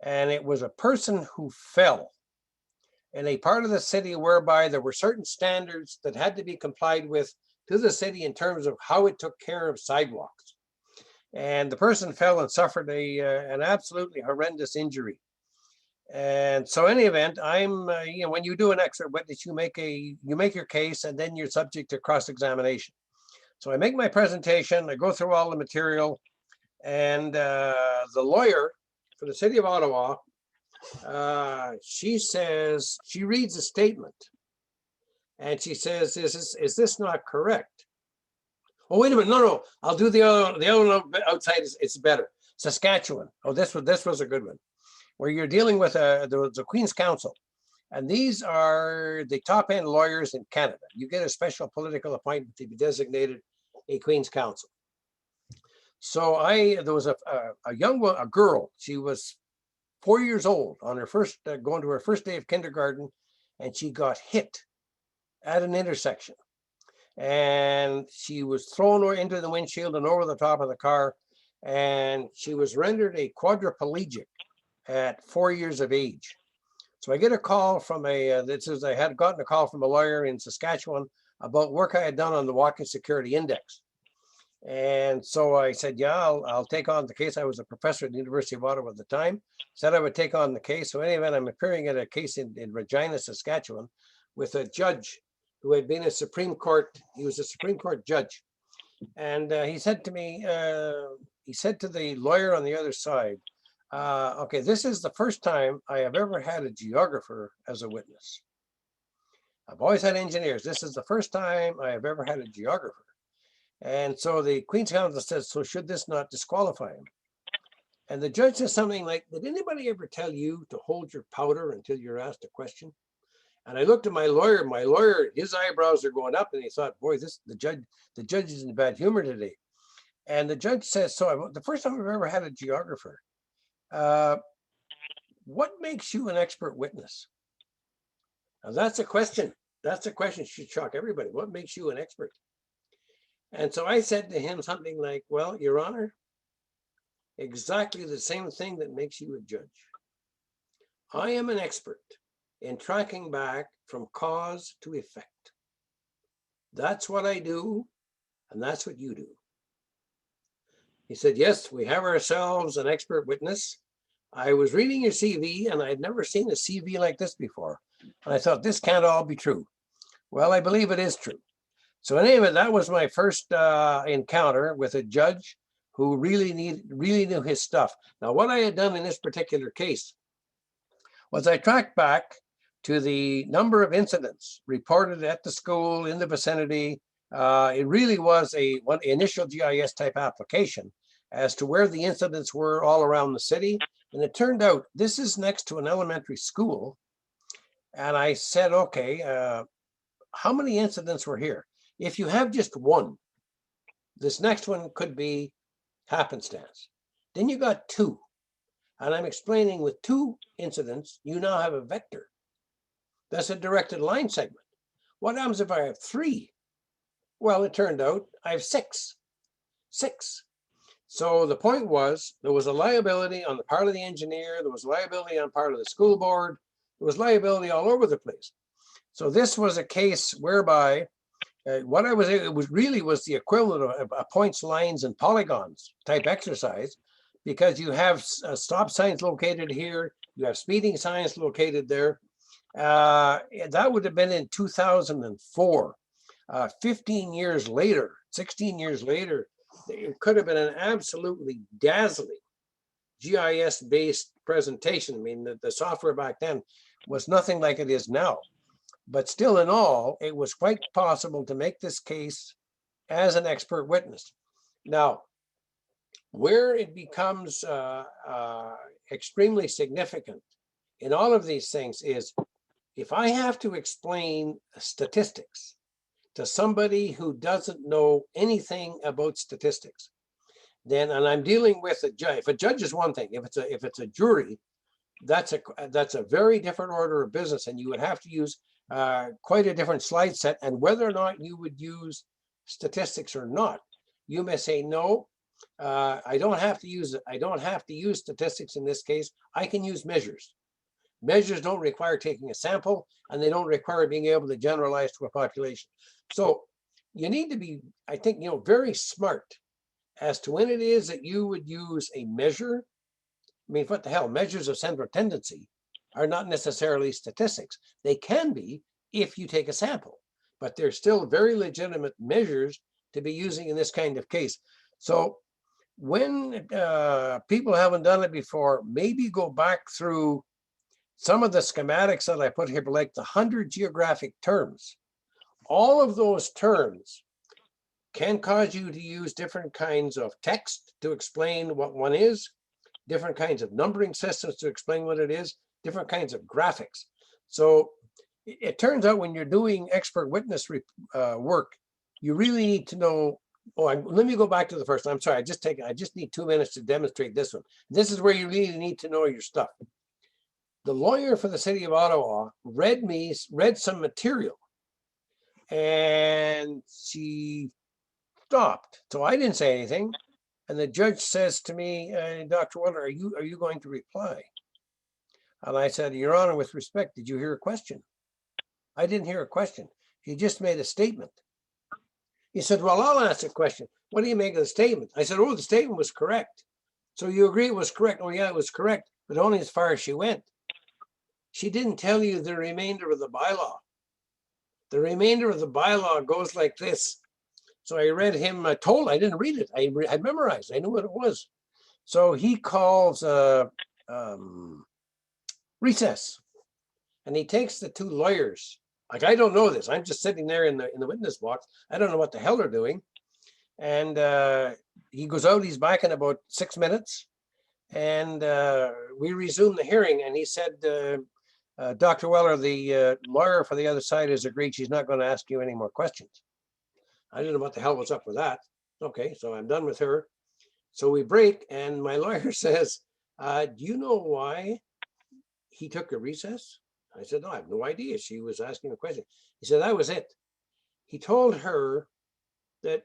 And it was a person who fell in a part of the city whereby there were certain standards that had to be complied with to the city in terms of how it took care of sidewalks. And the person fell and suffered an absolutely horrendous injury. And so in any event, when you do an expert witness, you make your case, and then you're subject to cross-examination. So I make my presentation, I go through all the material, and the lawyer for the city of Ottawa, she says, she reads a statement, and she says, is this not correct? Oh, wait a minute, no, I'll do the other outside, it's better. Saskatchewan, oh, this was a good one, where you're dealing with the Queen's Council. And these are the top-end lawyers in Canada. You get a special political appointment to be designated a Queen's Counsel. So there was a girl, she was 4 years old, on her first, going to her first day of kindergarten, and she got hit at an intersection. And she was thrown into the windshield and over the top of the car, and she was rendered a quadriplegic at 4 years of age. So I get a call from I had gotten a call from a lawyer in Saskatchewan about work I had done on the Walking Security Index. And so I said, yeah, I'll take on the case. I was a professor at the University of Ottawa at the time, said I would take on the case. So anyway, I'm appearing at a case in Regina, Saskatchewan, with a judge who had been a Supreme Court, he was a Supreme Court judge. And he said to me, he said to the lawyer on the other side, okay, this is the first time I have ever had a geographer as a witness. I've always had engineers. This is the first time I have ever had a geographer. And so the Queen's Counsel says, so should this not disqualify him? And the judge says something like, did anybody ever tell you to hold your powder until you're asked a question? And I looked at my lawyer, his eyebrows are going up, and he thought, boy, the judge is in bad humor today. And the judge says, so the first time I've ever had a geographer, what makes you an expert witness? Now that's a question. That's a question should shock everybody. What makes you an expert? And so I said to him something like, well, Your Honor, exactly the same thing that makes you a judge. I am an expert in tracking back from cause to effect. That's what I do, and that's what you do. He said, yes, we have ourselves an expert witness. I was reading your CV, and I'd never seen a CV like this before. And I thought, this can't all be true. Well, I believe it is true. So anyway, that was my first encounter with a judge who really knew his stuff. Now, what I had done in this particular case was I tracked back to the number of incidents reported at the school in the vicinity. It really was one initial GIS type application as to where the incidents were all around the city. And it turned out this is next to an elementary school. And I said, okay, how many incidents were here? If you have just one, this next one could be happenstance. Then you got two. And I'm explaining with two incidents, you now have a vector. That's a directed line segment. What happens if I have three? Well, it turned out I have six. So the point was, there was a liability on the part of the engineer, there was liability on part of the school board, there was liability all over the place. So this was a case whereby it was the equivalent of a points, lines, and polygons type exercise, because you have stop signs located here, you have speeding signs located there. That would have been in 2004. 15 years later, 16 years later, it could have been an absolutely dazzling GIS-based presentation. I mean, the software back then was nothing like it is now. But still in all, it was quite possible to make this case as an expert witness. Now, where it becomes extremely significant in all of these things is if I have to explain statistics to somebody who doesn't know anything about statistics, then, and I'm dealing with a judge. If a judge is one thing, if it's a jury, that's a very different order of business, and you would have to use quite a different slide set. And whether or not you would use statistics or not, you may say no. I don't have to use it. I don't have to use statistics in this case. I can use measures. Measures don't require taking a sample, and they don't require being able to generalize to a population. So you need to be, I think, very smart as to when it is that you would use a measure. I mean, what the hell? Measures of central tendency are not necessarily statistics. They can be if you take a sample, but they're still very legitimate measures to be using in this kind of case. So when people haven't done it before, maybe go back through some of the schematics that I put here, like the 100 geographic terms. All of those terms can cause you to use different kinds of text to explain what one is, different kinds of numbering systems to explain what it is, different kinds of graphics. So it turns out when you're doing expert witness work, you really need to know. Let me go back to the first one. I'm sorry, I just need 2 minutes to demonstrate this one. This is where you really need to know your stuff. The lawyer for the city of Ottawa read some material, and she stopped. So I didn't say anything. And the judge says to me, Dr. Wellar, are you going to reply? And I said, Your Honor, with respect, did you hear a question? I didn't hear a question. He just made a statement. He said, well, I'll ask a question. What do you make of the statement? I said, oh, the statement was correct. So you agree it was correct? Oh, yeah, it was correct, but only as far as she went. She didn't tell you the remainder of the bylaw. The remainder of the bylaw goes like this. So I read him, I didn't read it. I memorized, I knew what it was. So he calls recess, and he takes the two lawyers. Like, I don't know this. I'm just sitting there in the witness box. I don't know what the hell they're doing. And he goes out, he's back in about 6 minutes. And we resume the hearing. And he said, Dr. Wellar, the lawyer for the other side has agreed she's not going to ask you any more questions. I didn't know what the hell was up with that. Okay, so I'm done with her. So we break, and my lawyer says, do you know why he took a recess? I said, no, I have no idea. She was asking a question. He said, that was it. He told her that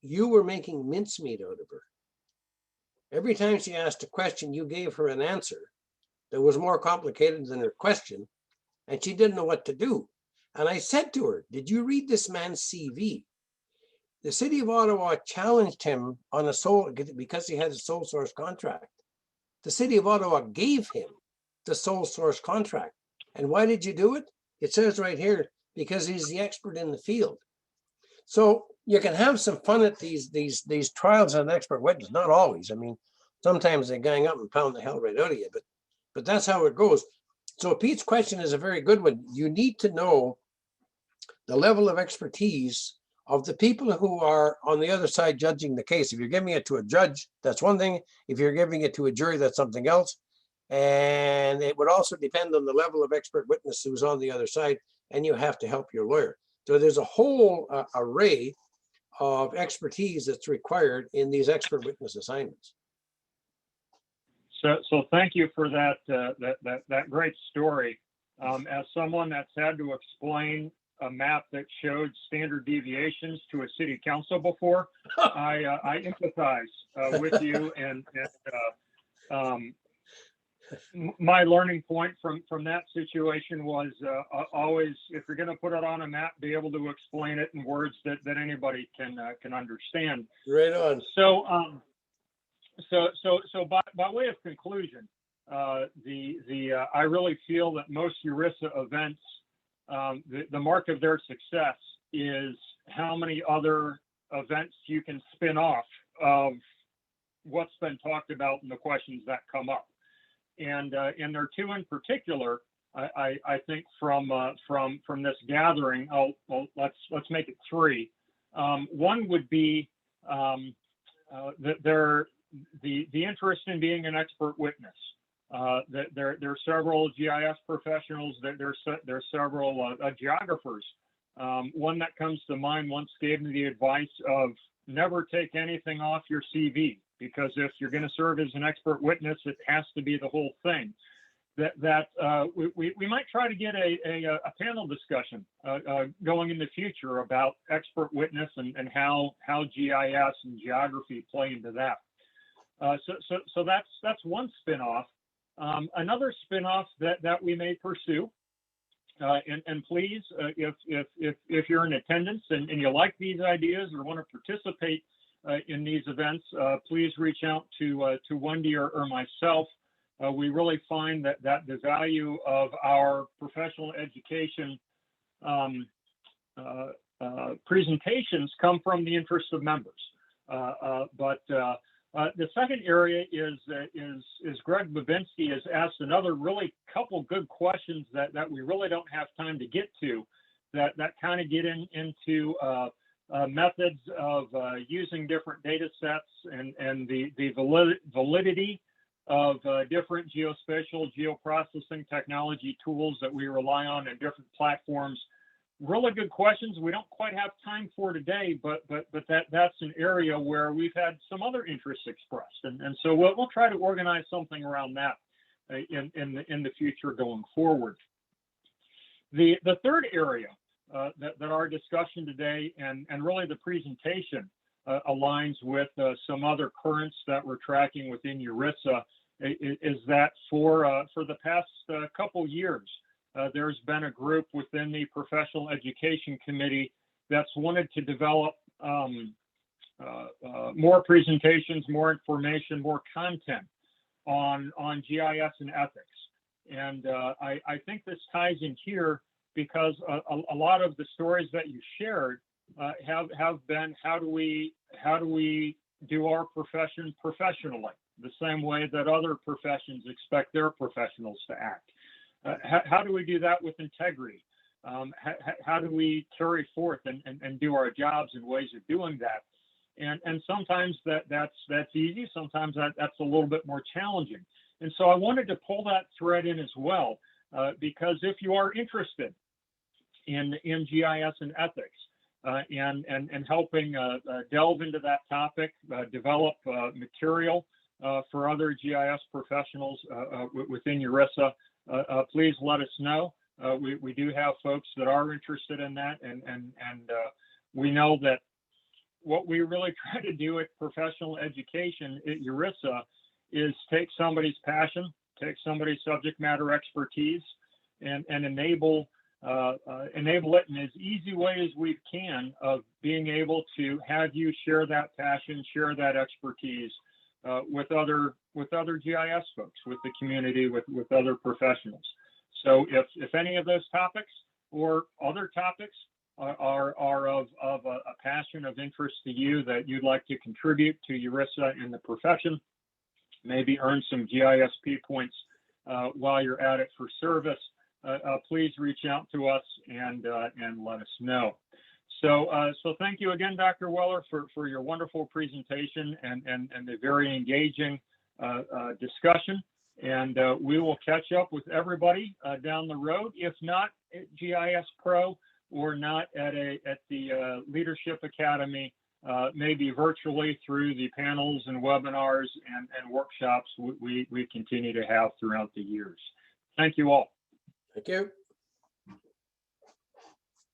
you were making mincemeat out of her. Every time she asked a question, you gave her an answer that was more complicated than her question, and she didn't know what to do. And I said to her, did you read this man's CV? The city of Ottawa challenged him on because he had a sole source contract. The city of Ottawa gave him the sole source contract. And why did you do it? It says right here, because he's the expert in the field. So you can have some fun at these trials as an expert witness. Not always. I mean, sometimes they gang up and pound the hell right out of you, but that's how it goes. So Pete's question is a very good one. You need to know the level of expertise of the people who are on the other side judging the case. If you're giving it to a judge, that's one thing. If you're giving it to a jury, that's something else. And it would also depend on the level of expert witness who's on the other side. and you have to help your lawyer. So there's a whole array of expertise that's required in these expert witness assignments. So thank you for that that great story. As someone that's had to explain a map that showed standard deviations to a city council before, I empathize with you, and my learning point from that situation was always, if you're going to put it on a map, be able to explain it in words that anybody can understand. Right on. So by way of conclusion, I really feel that most URISA events, the mark of their success is how many other events you can spin off of what's been talked about and the questions that come up. And there are two in particular, I think from this gathering. Let's make it three. One would be the interest in being an expert witness. There are several GIS professionals. There are several geographers. One that comes to mind once gave me the advice of never take anything off your CV, because if you're going to serve as an expert witness, it has to be the whole thing. We might try to get a panel discussion going in the future about expert witness and how GIS and geography play into that. So that's one spinoff. Another spinoff that we may pursue, and please, if you're in attendance and you like these ideas or want to participate in these events, please reach out to Wendy or myself. We really find that the value of our professional education presentations come from the interest of members. But the second area is Greg Babinski has asked another really couple good questions that we really don't have time to get to, that kind of get into methods of using different data sets and the validity of different geospatial geoprocessing technology tools that we rely on in different platforms. Really good questions. We don't quite have time for today, but that's an area where we've had some other interests expressed, and so we'll try to organize something around that in the future going forward. The third area that our discussion today and really the presentation aligns with some other currents that we're tracking within URISA is that for the past couple years, there's been a group within the Professional Education Committee that's wanted to develop more presentations, more information, more content on GIS and ethics. And I think this ties in here because a lot of the stories that you shared have been how do we do our profession professionally, the same way that other professions expect their professionals to act. How do we do that with integrity? How do we carry forth and do our jobs in ways of doing that? And sometimes that's easy. Sometimes that's a little bit more challenging. And so I wanted to pull that thread in as well, because if you are interested in GIS and ethics and helping delve into that topic, develop material for other GIS professionals within URISA, please let us know. We do have folks that are interested in that, and we know that what we really try to do at professional education at URISA is take somebody's passion, take somebody's subject matter expertise, and enable it in as easy way as we can of being able to have you share that passion, share that expertise with other GIS folks, with the community, with other professionals. So if any of those topics or other topics are of a passion of interest to you that you'd like to contribute to URISA in the profession, maybe earn some GISP points while you're at it for service, please reach out to us and let us know. So thank you again, Dr. Wellar, for your wonderful presentation and the very engaging discussion. And we will catch up with everybody down the road. If not, GIS Pro or not at the Leadership Academy, maybe virtually through the panels and webinars and workshops we continue to have throughout the years. Thank you all. Thank you.